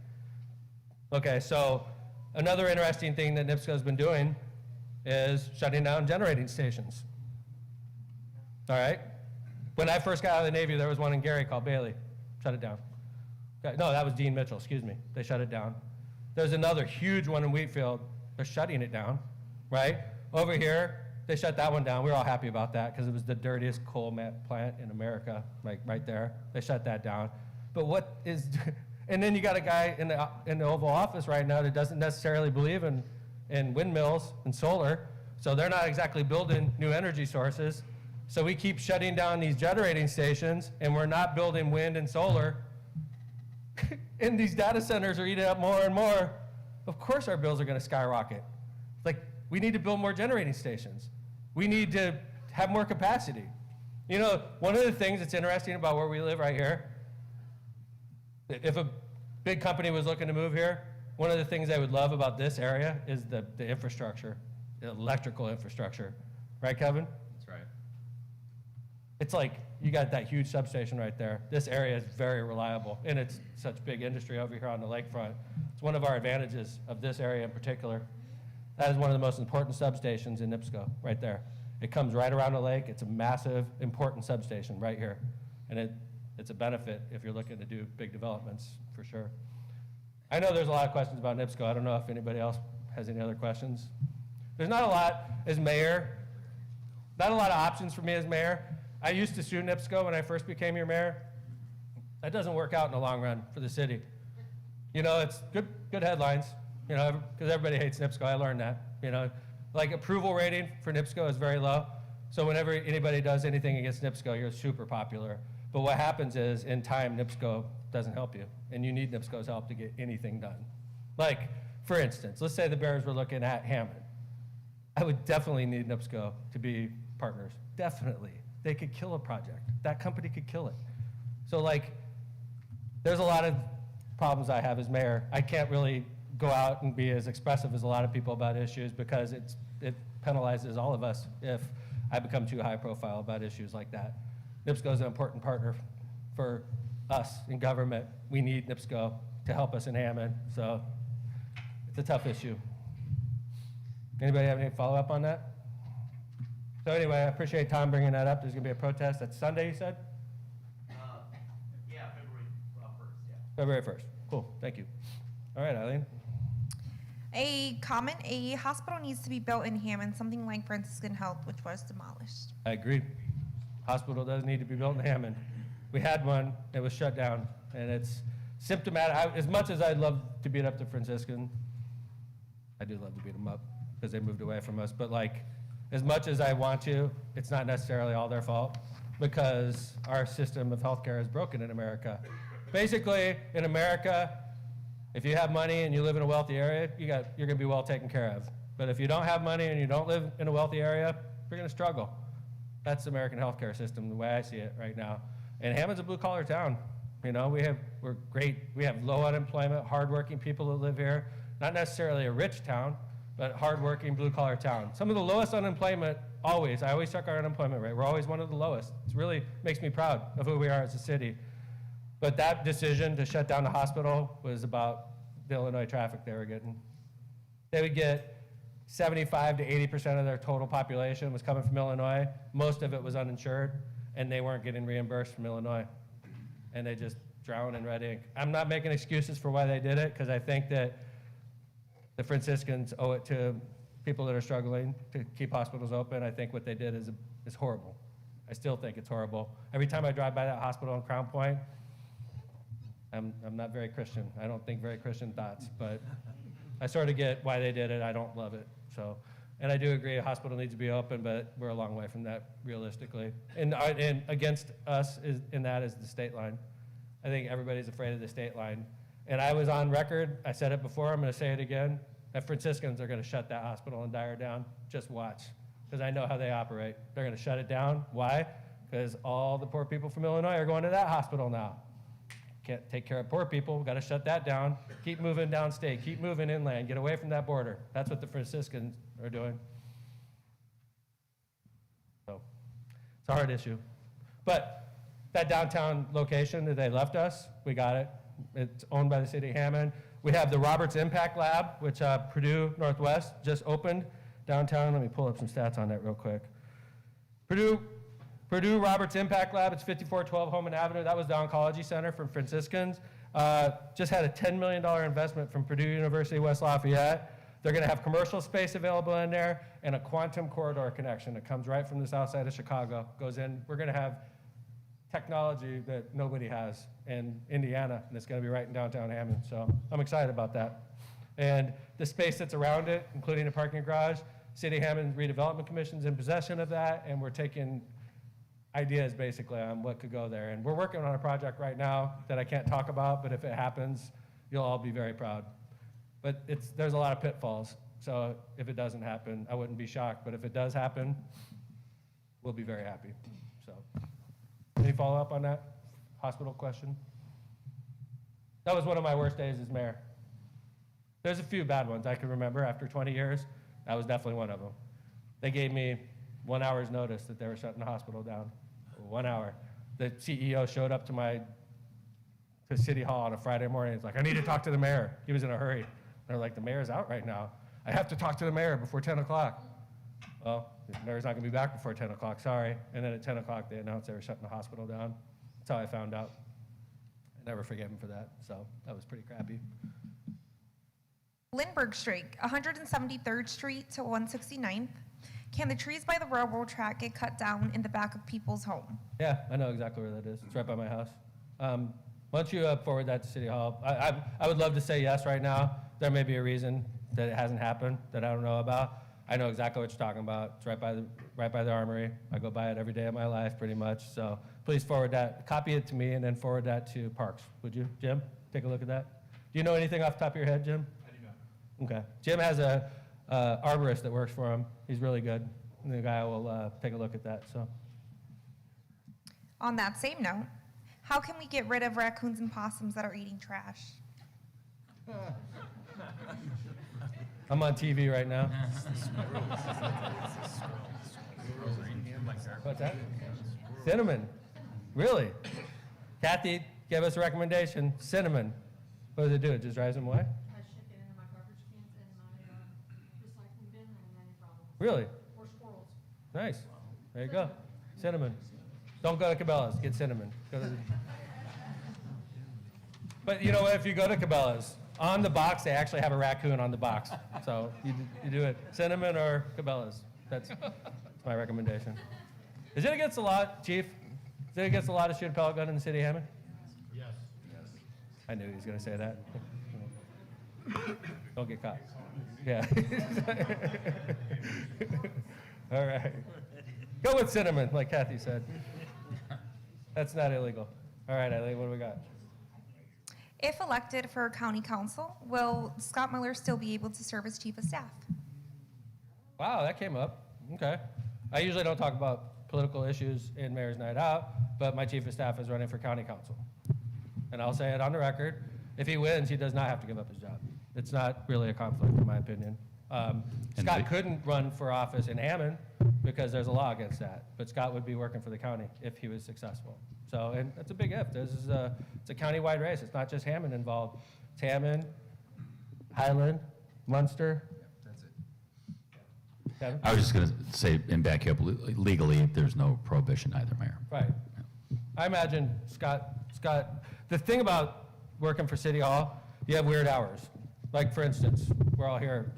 Okay, so another interesting thing that NIPSCO's been doing is shutting down generating stations. All right? When I first got out of the Navy, there was one in Gary called Bailey. Shut it down. Okay, no, that was Dean Mitchell, excuse me. They shut it down. There's another huge one in Wheatfield. They're shutting it down, right? Over here, they shut that one down. We were all happy about that because it was the dirtiest coal plant in America, like right there. They shut that down. But what is, and then you got a guy in the Oval Office right now that doesn't necessarily believe in windmills and solar, so they're not exactly building new energy sources. So we keep shutting down these generating stations, and we're not building wind and solar, and these data centers are eating up more and more. Of course our bills are going to skyrocket. Like, we need to build more generating stations. We need to have more capacity. One of the things that's interesting about where we live right here, if a big company was looking to move here, one of the things I would love about this area is the infrastructure, the electrical infrastructure. Right, Kevin? That's right. It's like you got that huge substation right there. This area is very reliable, and it's such big industry over here on the lakefront. It's one of our advantages of this area in particular. That is one of the most important substations in NIPSCO, right there. It comes right around the lake. It's a massive, important substation right here. And it's a benefit if you're looking to do big developments, for sure. I know there's a lot of questions about NIPSCO. I don't know if anybody else has any other questions. There's not a lot as mayor, not a lot of options for me as mayor. I used to sue NIPSCO when I first became your mayor. That doesn't work out in the long run for the city. It's good headlines, because everybody hates NIPSCO. I learned that, Like approval rating for NIPSCO is very low. So whenever anybody does anything against NIPSCO, you're super popular. But what happens is, in time, NIPSCO doesn't help you, and you need NIPSCO's help to get anything done. Like, for instance, let's say the Bears were looking at Hammond. I would definitely need NIPSCO to be partners, definitely. they could kill a project. That company could kill it. So like, there's a lot of problems I have as mayor. I can't really go out and be as expressive as a lot of people about issues because it penalizes all of us if I become too high profile about issues like that. NIPSCO is an important partner for us in government. We need NIPSCO to help us in Hammond, so it's a tough issue. Anybody have any follow-up on that? So anyway, I appreciate Tom bringing that up. There's going to be a protest. That's Sunday, you said? Yeah, February 1st, yeah. February 1st. Cool, thank you. All right, Eileen. A hospital needs to be built in Hammond, something like Franciscan Health, which was demolished. I agree. Hospital does need to be built in Hammond. We had one, it was shut down, and it's symptomatic. As much as I'd love to beat up the Franciscan, I do love to beat them up because they moved away from us, but like, as much as I want to, it's not necessarily all their fault because our system of healthcare is broken in America. Basically, in America, if you have money and you live in a wealthy area, you're gonna be well taken care of. But if you don't have money and you don't live in a wealthy area, you're gonna struggle. That's the American healthcare system, the way I see it right now. And Hammond's a blue-collar town. You know, we're great. We have low unemployment, hardworking people that live here. Not necessarily a rich town, but hardworking blue-collar town. Some of the lowest unemployment always. I always check our unemployment rate. We're always one of the lowest. It really makes me proud of who we are as a city. But that decision to shut down the hospital was about the Illinois traffic they were getting. They would get 75 to 80% of their total population was coming from Illinois. Most of it was uninsured, and they weren't getting reimbursed from Illinois. And they just drowned in red ink. I'm not making excuses for why they did it, because I think that the Franciscans owe it to people that are struggling to keep hospitals open. I think what they did is horrible. I still think it's horrible. Every time I drive by that hospital in Crown Point, I'm not very Christian. I don't think very Christian thoughts, but I sort of get why they did it. I don't love it. So, and I do agree a hospital needs to be open, but we're a long way from that realistically. And against us in that is the state line. I think everybody's afraid of the state line. And I was on record, I said it before, I'm gonna say it again, that Franciscans are gonna shut that hospital in Dyer down. Just watch, because I know how they operate. They're gonna shut it down. Why? Because all the poor people from Illinois are going to that hospital now. Can't take care of poor people, we've got to shut that down. Keep moving downstate, keep moving inland, get away from that border. That's what the Franciscans are doing. So, it's a hard issue. But that downtown location that they left us, we got it. It's owned by the city of Hammond. We have the Roberts Impact Lab, which Purdue Northwest just opened downtown. Let me pull up some stats on that real quick. Purdue Roberts Impact Lab, it's 5412 Homan Avenue. That was the oncology center from Franciscans. Just had a $10 million investment from Purdue University West Lafayette. They're gonna have commercial space available in there and a quantum corridor connection that comes right from the south side of Chicago, goes in. We're gonna have technology that nobody has in Indiana, and it's gonna be right in downtown Hammond. So I'm excited about that. And the space that's around it, including the parking garage, City of Hammond Redevelopment Commission's in possession of that, and we're taking ideas basically on what could go there. And we're working on a project right now that I can't talk about, but if it happens, you'll all be very proud. But there's a lot of pitfalls, so if it doesn't happen, I wouldn't be shocked. But if it does happen, we'll be very happy. So, any follow-up on that hospital question? That was one of my worst days as mayor. There's a few bad ones I can remember after 20 years. That was definitely one of them. They gave me 1 hour's notice that they were shutting the hospital down. 1 hour. The CEO showed up to City Hall on a Friday morning. He's like, I need to talk to the mayor. He was in a hurry. They're like, the mayor's out right now. I have to talk to the mayor before 10 o'clock. Well, the mayor's not gonna be back before 10 o'clock, sorry. And then at 10 o'clock, they announced they were shutting the hospital down. That's how I found out. I never forgave him for that, so that was pretty crappy. Lindbergh Street, 173rd Street to 169th. Can the trees by the railroad track get cut down in the back of people's home? Yeah, I know exactly where that is. It's right by my house. Why don't you forward that to City Hall? I would love to say yes right now. There may be a reason that it hasn't happened that I don't know about. I know exactly what you're talking about. It's right by the Armory. I go by it every day of my life pretty much. So please forward that, copy it to me, and then forward that to Parks. Would you, Jim? Take a look at that. Do you know anything off the top of your head, Jim? I do not. Okay. Jim has a arborist that works for him. He's really good. And the guy will take a look at that. So On that same note, how can we get rid of raccoons and possums that are eating trash? I'm on TV right now. What's that? Cinnamon. Really? Kathy gave us a recommendation, cinnamon. What does it do? It just drives them away? Really? Nice. There you go. Cinnamon. Don't go to Cabela's. Get cinnamon. But you know what? If you go to Cabela's, on the box, they actually have a raccoon on the box. So you do it. Cinnamon or Cabela's. That's my recommendation. Is it against the law, Chief? Is it against the law to shoot a pellet gun in the city of Hammond? Yes. I knew he was going to say that. Don't get caught. Yeah. All right. Go with cinnamon, like Kathy said. That's not illegal. All right, Eileen, what do we got? If elected for county council, will Scott Miller still be able to serve as chief of staff? Wow, that came up. Okay. I usually don't talk about political issues in Mayor's Night Out, but my chief of staff is running for county council. And I'll say it on the record, if he wins, he does not have to give up his job. It's not really a conflict, in my opinion. Scott couldn't run for office in Hammond because there's a law against that, but Scott would be working for the county if he was successful. So, and that's a big if. It's a county-wide race. It's not just Hammond involved. It's Hammond, Highland, Munster. That's it. Kevin? I was just going to say, and back you up, legally, there's no prohibition either, Mayor. Right. I imagine Scott, the thing about working for City Hall, you have weird hours. Like, for instance, we're all here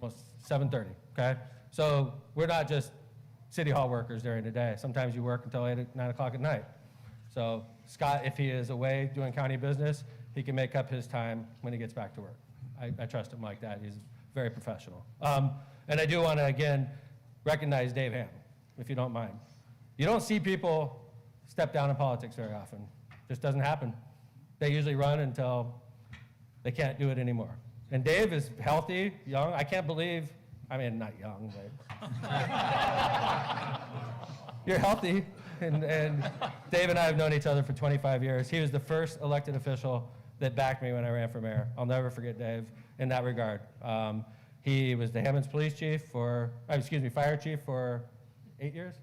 almost 7:30, okay? So we're not just City Hall workers during the day. Sometimes you work until 9 o'clock at night. So Scott, if he is away doing county business, he can make up his time when he gets back to work. I trust him like that. He's very professional. And I do want to, again, recognize Dave Ham, if you don't mind. You don't see people step down in politics very often. Just doesn't happen. They usually run until they can't do it anymore. And Dave is healthy, young. I can't believe, I mean, not young, but you're healthy. And Dave and I have known each other for 25 years. He was the first elected official that backed me when I ran for mayor. I'll never forget Dave in that regard. He was the Hammond's police chief fire chief for 8 years?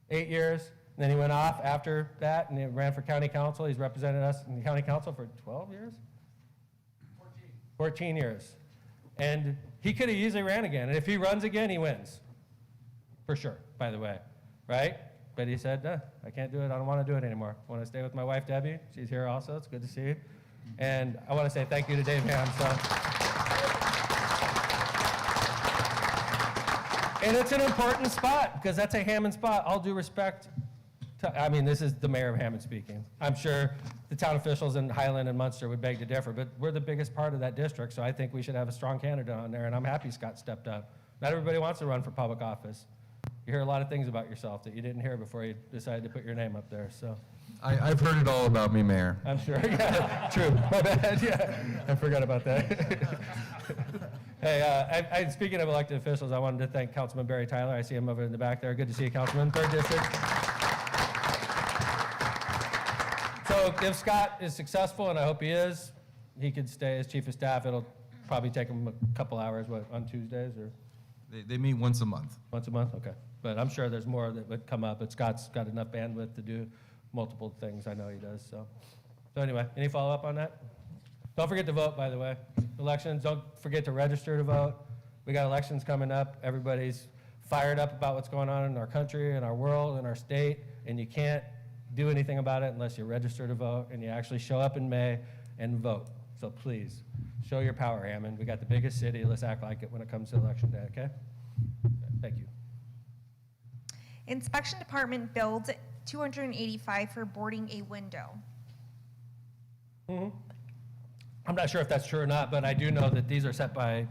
8 years. And then he went off after that and he ran for county council. He's represented us in the county council for 12 years? 14 years. And he could have easily ran again. And if he runs again, he wins. For sure, by the way, right? But he said, I can't do it. I don't want to do it anymore. I want to stay with my wife, Debbie. She's here also. It's good to see you. And I want to say thank you to Dave Ham. And it's an important spot because that's a Hammond spot. All due respect I mean, this is the mayor of Hammond speaking. I'm sure the town officials in Highland and Munster would beg to differ, but we're the biggest part of that district, so I think we should have a strong candidate on there, and I'm happy Scott stepped up. Not everybody wants to run for public office. You hear a lot of things about yourself that you didn't hear before you decided to put your name up there, so. I've heard it all about me, Mayor. I'm sure, yeah, true, my bad, yeah, I forgot about that. Hey, speaking of elected officials, I wanted to thank Councilman Barry Tyler. I see him over in the back there. Good to see you, Councilman, 3rd District. So if Scott is successful, and I hope he is, he could stay as chief of staff. It'll probably take him a couple hours, what, on Tuesdays or? They meet once a month. Once a month, okay. But I'm sure there's more that would come up, but Scott's got enough bandwidth to do multiple things. I know he does, so. So anyway, any follow-up on that? Don't forget to vote, by the way. Elections, don't forget to register to vote. We got elections coming up. Everybody's fired up about what's going on in our country, in our world, in our state, and you can't do anything about it unless you register to vote and you actually show up in May and vote. So please, show your power, Hammond. We got the biggest city. Let's act like it when it comes to election day, okay? Thank you. Inspection Department billed $285 for boarding a window. Mm-hmm. I'm not sure if that's true or not, but I do know that these are set by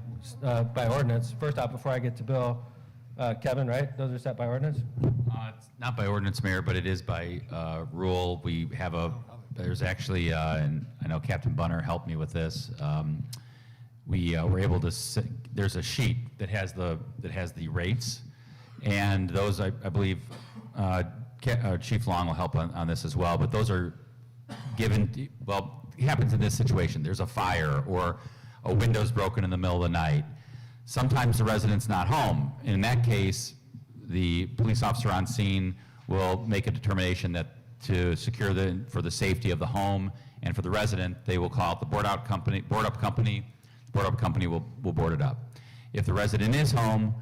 ordinance. First off, before I get to Bill, Kevin, right? Those are set by ordinance? It's not by ordinance, Mayor, but it is by rule. We have there's actually, and I know Captain Bunner helped me with this. We were able to, there's a sheet that has the rates, and those, I believe, Chief Long will help on this as well, but those are given, well, it happens in this situation. There's a fire or a window's broken in the middle of the night. Sometimes the resident's not home. In that case, the police officer on scene will make a determination that to secure for the safety of the home and for the resident, they will call out the board up company. The board up company will board it up. If the resident is home,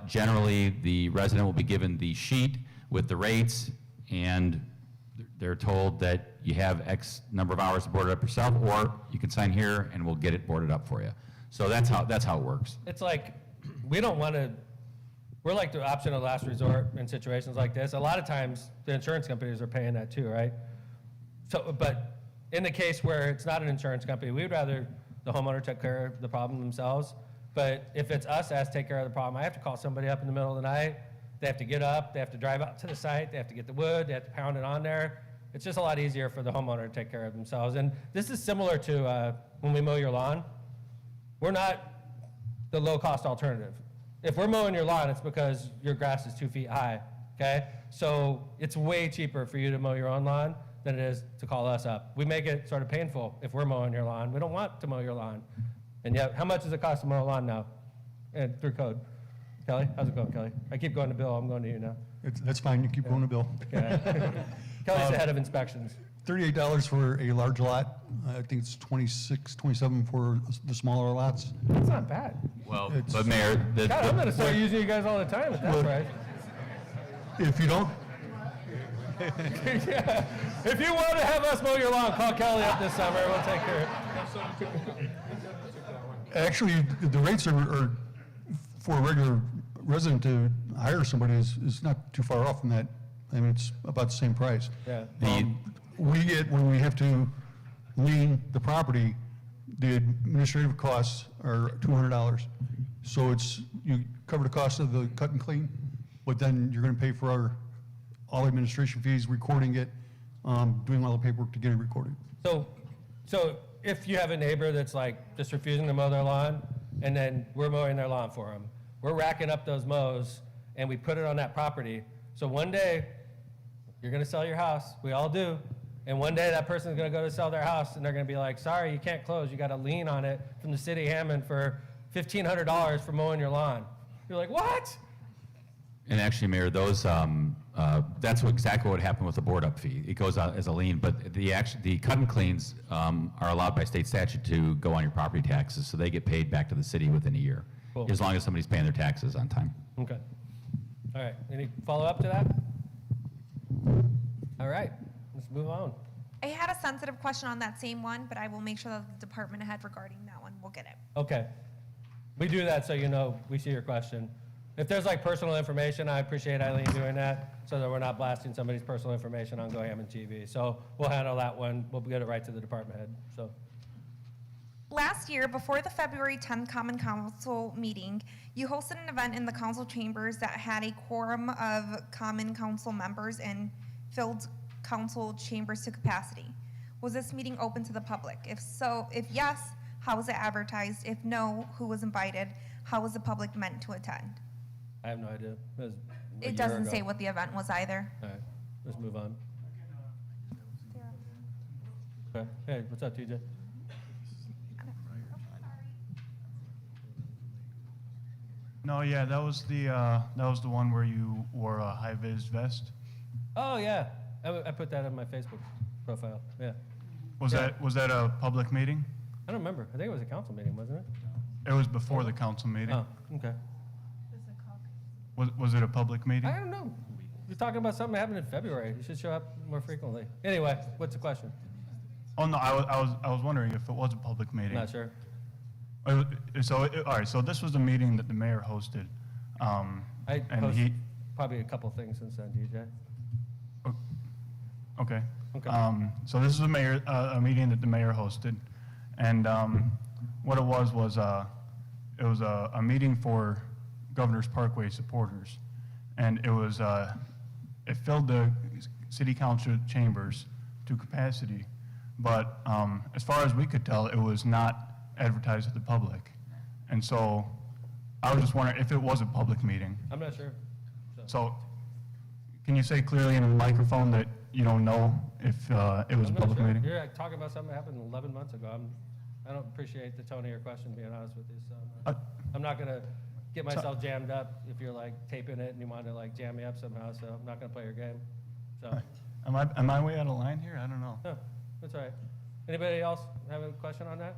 generally the resident will be given the sheet with the rates, and they're told that you have X number of hours to board it up yourself, or you can sign here and we'll get it boarded up for you. So that's how it works. It's like, we don't want to, we're like the option of last resort in situations like this. A lot of times, the insurance companies are paying that too, right? So, but in the case where it's not an insurance company, we'd rather the homeowner take care of the problem themselves. But if it's us that has to take care of the problem, I have to call somebody up in the middle of the night. They have to get up, they have to drive out to the site, they have to get the wood, they have to pound it on there. It's just a lot easier for the homeowner to take care of themselves. And this is similar to when we mow your lawn. We're not the low-cost alternative. If we're mowing your lawn, it's because your grass is 2 feet high, okay? So it's way cheaper for you to mow your own lawn than it is to call us up. We make it sort of painful if we're mowing your lawn. We don't want to mow your lawn. And yet, how much does it cost to mow a lawn now? And through code. Kelly, how's it going, Kelly? I keep going to Bill, I'm going to you now. That's fine, you keep going to Bill. Okay. Kelly's the head of inspections. $38 for a large lot. I think it's 26, 27 for the smaller lots. That's not bad. Well, but Mayor, God, I'm going to start using you guys all the time at that Well, price. If you don't, Yeah. If you want to have us mow your lawn, call Kelly up this summer. We'll take care of it. actually, the rates are for a regular resident to hire somebody is not too far off from that. I mean, it's about the same price. Yeah. We get, when we have to lien the property, the administrative costs are $200. So it's, you cover the cost of the cut and clean, but then you're gonna pay for all administration fees, recording it, doing all the paperwork to get it recorded. So if you have a neighbor that's like just refusing to mow their lawn, and then we're mowing their lawn for them, we're racking up those mows, and we put it on that property. So one day, you're gonna sell your house, we all do, and one day that person's gonna go to sell their house, and they're gonna be like, sorry, you can't close, you got a lien on it from the city of Hammond for $1,500 for mowing your lawn. You're like, what? And actually, Mayor, those, that's exactly what happened with the board up fee. It goes out as a lien, but the cut and cleans are allowed by state statute to go on your property taxes, so they get paid back to the city within a year, Cool. as long as somebody's paying their taxes on time. Okay. All right, any follow-up to that? All right, let's move on. I had a sensitive question on that same one, but I will make sure that the department head regarding that one will get it. Okay. We do that so you know we see your question. If there's like personal information, I appreciate Eileen doing that so that we're not blasting somebody's personal information on Go Hammond TV. So we'll handle that one. We'll get it right to the department head. So Last year, before the February 10th Common Council meeting, you hosted an event in the council chambers that had a quorum of Common Council members and filled council chambers to capacity. Was this meeting open to the public? If so, if yes, how was it advertised? If no, who was invited? How was the public meant to attend? I have no idea. It doesn't say what the event was either. All right, let's move on. Okay. Hey, what's up, TJ? No, yeah, that was the one where you wore a high-vis vest. Oh, yeah. I put that on my Facebook profile. Yeah. Was that a public meeting? I don't remember. I think it was a council meeting, wasn't it? It was before the council meeting. Oh, okay. Was it a public meeting? I don't know. You're talking about something that happened in February. You should show up more frequently. Anyway, what's the question? Oh no, I was wondering if it was a public meeting. Not sure. All right. So this was a meeting that the mayor hosted. I posted probably a couple things since then, DJ. Okay. Okay. So this is a meeting that the mayor hosted, and what it was it was a meeting for Governor's Parkway supporters, and it filled the city council chambers to capacity, but as far as we could tell, it was not advertised to the public, and so I was just wondering if it was a public meeting. I'm not sure. So Can you say clearly in the microphone that you don't know if it was a I'm not public sure. meeting? You're talking about something that happened 11 months ago. I don't appreciate the tone of your question, being honest with you, so I'm not gonna get myself jammed up if you're like taping it and you want to like jam me up somehow, so I'm not gonna play your game. So, Am I way out of line here? I don't know. no, that's all right. Anybody else have a question on that?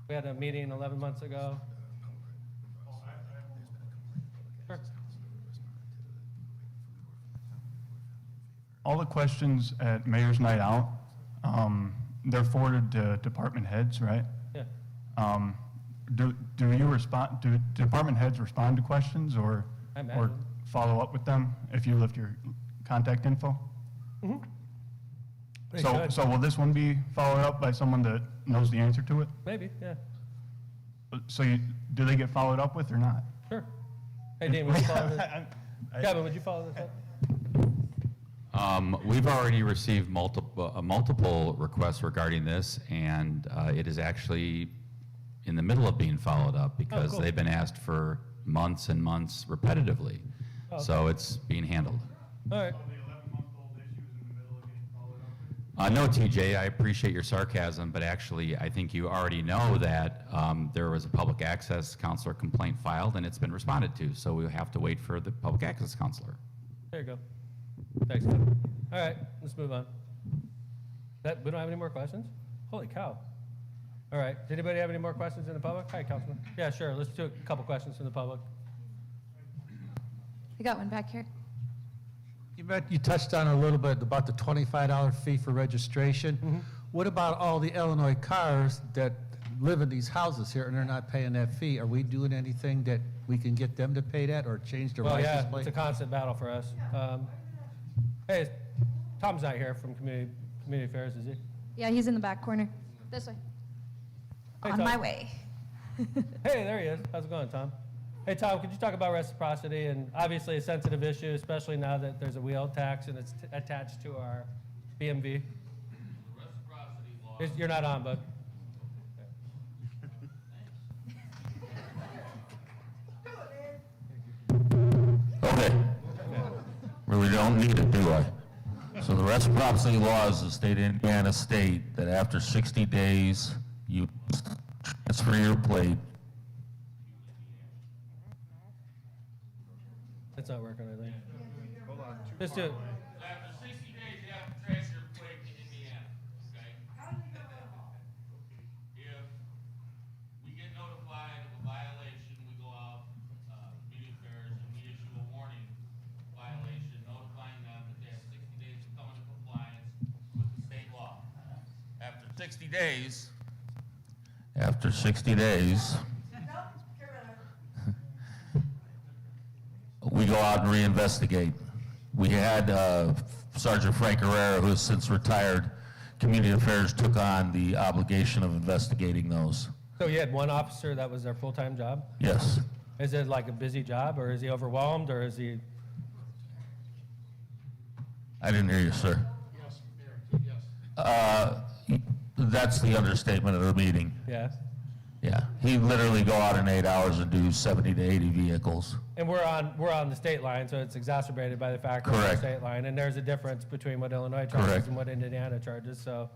We had a meeting 11 months ago. Sure. All the questions at Mayor's Night Out, they're forwarded to department heads, right? Yeah. Do you respond, do department heads respond to questions or I imagine. follow up with them if you left your contact info? Mhm. They So, should. so will this one be followed up by someone that knows the answer to it? Maybe, yeah, So do they get followed up with or not? sure. Hey, Dean, would you follow this? Kevin, would you follow this up? We've already received multiple requests regarding this, and it is actually in the middle of being followed up because cool. they've been asked for months and months repetitively. Oh, okay. So it's being handled. All right. No, TJ, I appreciate your sarcasm, but actually, I think you already know that there was a public access counselor complaint filed, and it's been responded to. So we'll have to wait for the public access counselor. There you go. Thanks, Kevin. All right, let's move on. We don't have any more questions? Holy cow. All right, does anybody have any more questions in the public? Hi, Councilman. Yeah, sure, let's do a couple questions from the public. I got one back here. You touched on a little bit about the $25 fee for registration. What about all the Illinois cars that live in these houses here and they're not paying that fee? Are we doing anything that we can get them to pay that or change their Well, license yeah, plate? it's a constant battle for us. Hey, Tom's not here from Community Affairs, is he? Yeah, he's in the back corner. This way. Hey, On Tom. my way. Hey, there he is. How's it going, Tom? Hey, Tom, could you talk about reciprocity? And obviously a sensitive issue, especially now that there's a wheel tax and it's attached to our BMV. You're not on, bud. Okay. Really don't need it, do I? So the reciprocity law is the state of Indiana state that after 60 days, you transfer your plate. It's not working, I think. Hold on. Just do it. After 60 days, you have to transfer your plate to Indiana, okay? If we get notified of a violation, we go out, Community Affairs, and we issue a warning violation, notifying them that they have 60 days to come into compliance with the state law. After 60 days, we go out and reinvestigate. We had Sergeant Frank Herrera, who has since retired. Community Affairs took on the obligation of investigating those. So you had one officer that was their full-time job? Yes. Is it like a busy job, or is he overwhelmed, or is he? I didn't hear you, sir. That's the understatement of the meeting. Yeah. Yeah. He literally go out in 8 hours and do 70 to 80 vehicles. And we're on the state line, so it's exacerbated by the fact we're on the Correct. state line, and there's a difference between what Illinois charges Correct. and what Indiana charges. So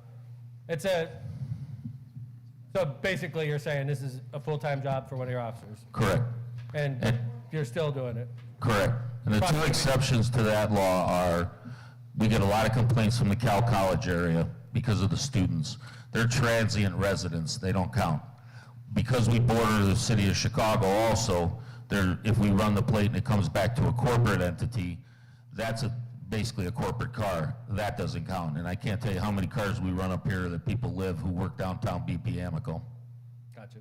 so basically, you're saying this is a full-time job for one of your officers, Correct. and you're still doing it. Correct. And the two exceptions to that law are, we get a lot of complaints from the Cal College area because of the students. They're transient residents, they don't count. Because we border the city of Chicago also, if we run the plate and it comes back to a corporate entity, that's basically a corporate car. That doesn't count. And I can't tell you how many cars we run up here that people live who work downtown BP Amico. Gotcha.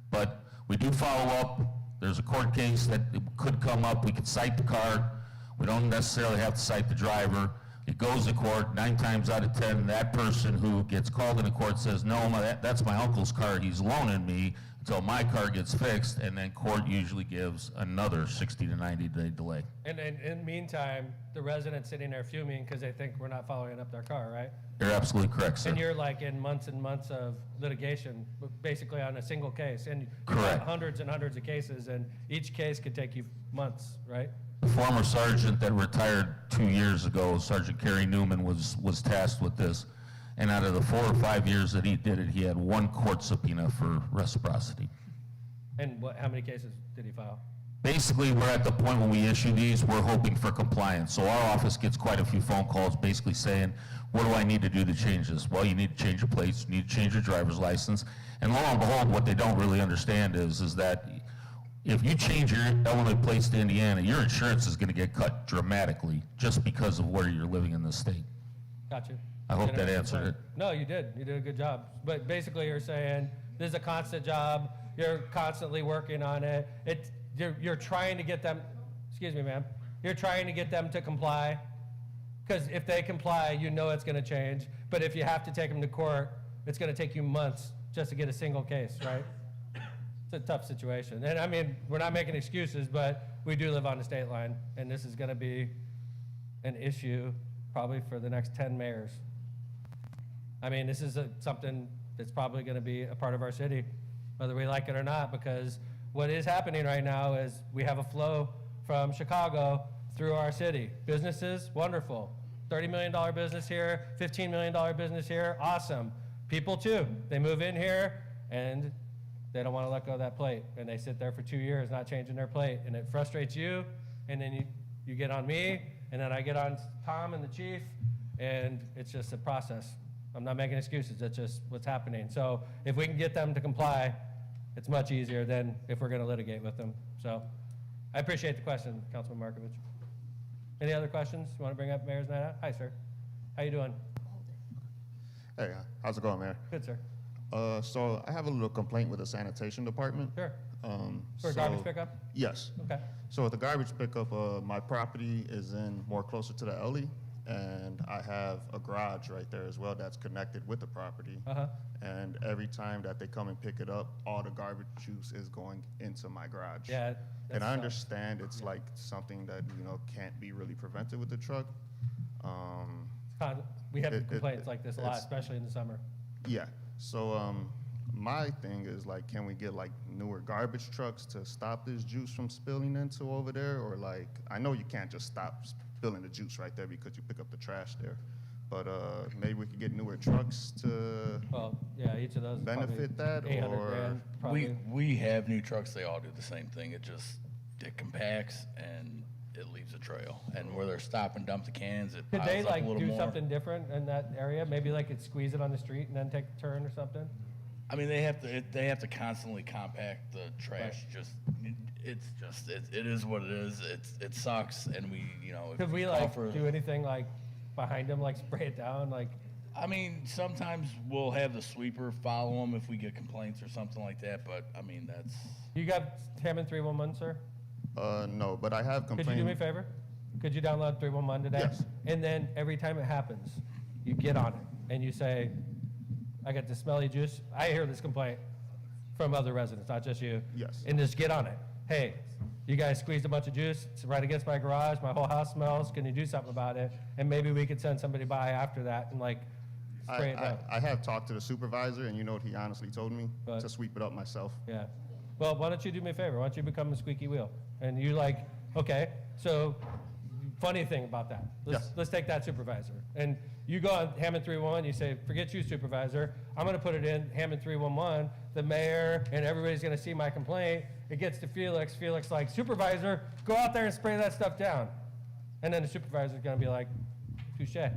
But we do follow up. There's a court case that could come up. We could cite the car. We don't necessarily have to cite the driver. It goes to court. 9 times out of 10, that person who gets called into court says, no, that's my uncle's car. He's loaning me until my car gets fixed. And then court usually gives another 60 to 90-day delay. And in the meantime, the residents sitting there fuming because they think we're not following up their car, right? You're absolutely correct, sir. And you're like in months and months of litigation, basically on a single case. And you've got Correct. hundreds and hundreds of cases, and each case could take you months, right? The former sergeant that retired 2 years ago, Sergeant Kerry Newman, was tasked with this. And out of the 4 or 5 years that he did it, he had 1 court subpoena for reciprocity. And how many cases did he file? Basically, we're at the point when we issue these, we're hoping for compliance. So our office gets quite a few phone calls basically saying, what do I need to do to change this? Well, you need to change your plates, you need to change your driver's license. And lo and behold, what they don't really understand is that if you change your Illinois plates to Indiana, your insurance is going to get cut dramatically just because of where you're living in this state. Got you. I hope that answered it. No, you did. You did a good job. But basically, you're saying this is a constant job. You're constantly working on it. You're trying to get them. Excuse me, ma'am. You're trying to get them to comply, because if they comply, you know it's going to change. But if you have to take them to court, it's going to take you months just to get a single case, right? It's a tough situation. And I mean, we're not making excuses, but we do live on the state line, and this is going to be an issue probably for the next 10 mayors. I mean, this is something that's probably going to be a part of our city, whether we like it or not, because what is happening right now is we have a flow from Chicago through our city. Businesses, wonderful. $30 million business here, $15 million business here, awesome. People too, they move in here and they don't want to let go of that plate, and they sit there for 2 years not changing their plate, and it frustrates you, and then you get on me, and then I get on Tom and the chief, and it's just a process. I'm not making excuses, that's just what's happening. So if we can get them to comply, it's much easier than if we're going to litigate with them. So I appreciate the question, Councilman Markovich. Any other questions you want to bring up, Mayor's Night Out? Hi, sir. How you doing? Hey, how's it going, Mayor? Good, sir. So I have a little complaint with the sanitation department. Sure. For garbage pickup? Yes. Okay. So with the garbage pickup, my property is in more closer to the alley, and I have a garage right there as well that's connected with the property. Uh-huh. And every time that they come and pick it up, all the garbage juice is going into my garage. Yeah. And I understand it's like something that, can't be really prevented with the truck. We have complaints like this a lot, especially in the summer. Yeah. So my thing is, like, can we get like newer garbage trucks to stop this juice from spilling into over there? Or like, I know you can't just stop spilling the juice right there because you pick up the trash there. But maybe we could get newer trucks to each of those benefit that, or we have new trucks. They all do the same thing. It compacts and it leaves a trail. And where they're stop and dump the cans, it Could piles they up a like little do more. something different in that area? Maybe like it squeeze it on the street and then take a turn or something? I mean, they have to constantly compact the trash. It is what it is. It sucks, and we, if Could we call like for- do anything like behind them, like spray it down, like? I mean, sometimes we'll have the sweeper follow them if we get complaints or something like that. But I mean, that's. You got Hammond 311, sir? No, but I have complained. Could you do me a favor? Could you download 311 today? Yes. And then every time it happens, you get on it and you say, I got the smelly juice. I hear this complaint from other residents, not just you. Yes. And just get on it. Hey, you guys squeezed a bunch of juice. It's right against my garage. My whole house smells. Can you do something about it? And maybe we could send somebody by after that and like spray it down. I have talked to the supervisor, and you know what he honestly told me? To sweep it up myself. Yeah. Well, why don't you do me a favor? Why don't you become a squeaky wheel? And you like, okay, so funny thing about that. Let's take that supervisor. And you go on Hammond 311, you say, forget you, supervisor. I'm going to put it in Hammond 311. The mayor and everybody's going to see my complaint. It gets to Felix. Felix like, supervisor, go out there and spray that stuff down. And then the supervisor's going to be like, touche.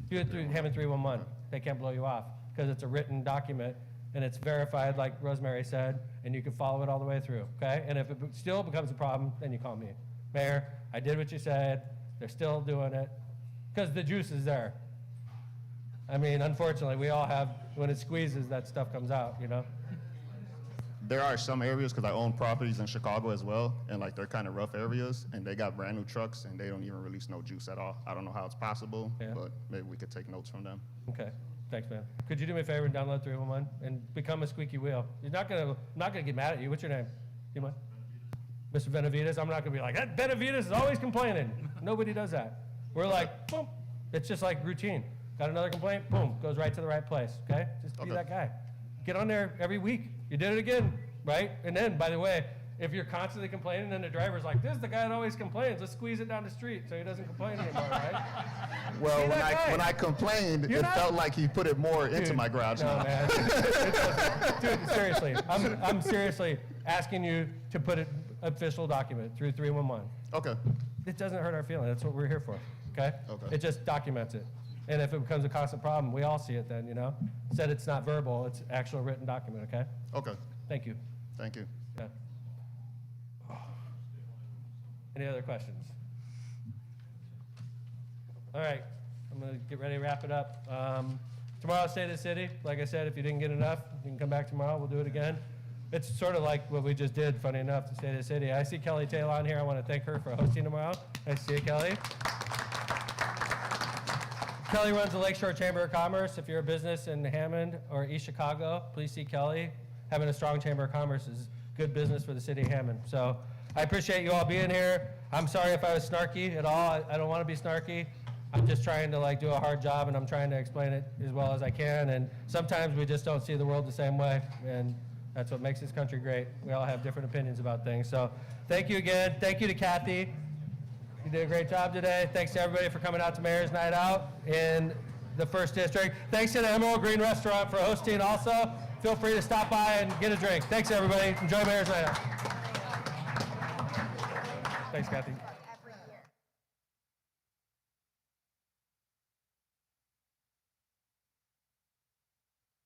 Do it through Hammond 311. They can't blow you off because it's a written document and it's verified, like Rosemary said, and you can follow it all the way through, okay? And if it still becomes a problem, then you call me. Mayor, I did what you said. They're still doing it because the juice is there. I mean, unfortunately, we all have, when it squeezes, that stuff comes out, There are some areas, because I own properties in Chicago as well, and like they're kind of rough areas, and they got brand new trucks, and they don't even release no juice at all. I don't know how it's possible, but maybe we could take notes from them. Okay, thanks, man. Could you do me a favor and download 311 and become a squeaky wheel? I'm not gonna get mad at you. What's your name? You mind? Mr. Benavides. I'm not gonna be like, that Benavides is always complaining. Nobody does that. We're like, boom. It's just like routine. Got another complaint? Boom, goes right to the right place. Okay, just be that guy. Get on there every week. You did it again, right? And then, by the way, if you're constantly complaining, then the driver's like, this is the guy that always complains. Let's squeeze it down the street so he doesn't complain anymore, right? Well, See when that guy? when I complained, You're it not- felt like he put it more into Dude, my garage. No, now. man. It doesn't. Dude, seriously, I'm seriously asking you to put an official document through 311. Okay. It doesn't hurt our feelings. That's what we're here for, okay? Okay. It just documents it. And if it becomes a constant problem, we all see it then, you know? Said it's not verbal, it's actual written document, okay? Okay. Thank you. Thank you. Yeah. Any other questions? All right, I'm gonna get ready to wrap it up. Tomorrow, State of the City. Like I said, if you didn't get enough, you can come back tomorrow, we'll do it again. It's sort of like what we just did, funny enough, the State of the City. I see Kelly Taylor on here, I wanna thank her for hosting tomorrow. Nice to see you, Kelly. Kelly runs the Lakeshore Chamber of Commerce. If you're a business in Hammond or East Chicago, please see Kelly. Having a strong Chamber of Commerce is good business for the city of Hammond. So I appreciate you all being here. I'm sorry if I was snarky at all. I don't want to be snarky. I'm just trying to like do a hard job, and I'm trying to explain it as well as I can. And sometimes we just don't see the world the same way, and that's what makes this country great. We all have different opinions about things. So thank you again. Thank you to Kathy. You did a great job today. Thanks to everybody for coming out to Mayor's Night Out in the 1st District. Thanks to the Emerald Green Restaurant for hosting also. Feel free to stop by and get a drink. Thanks, everybody. Enjoy Mayor's Night Out. Thanks, Kathy.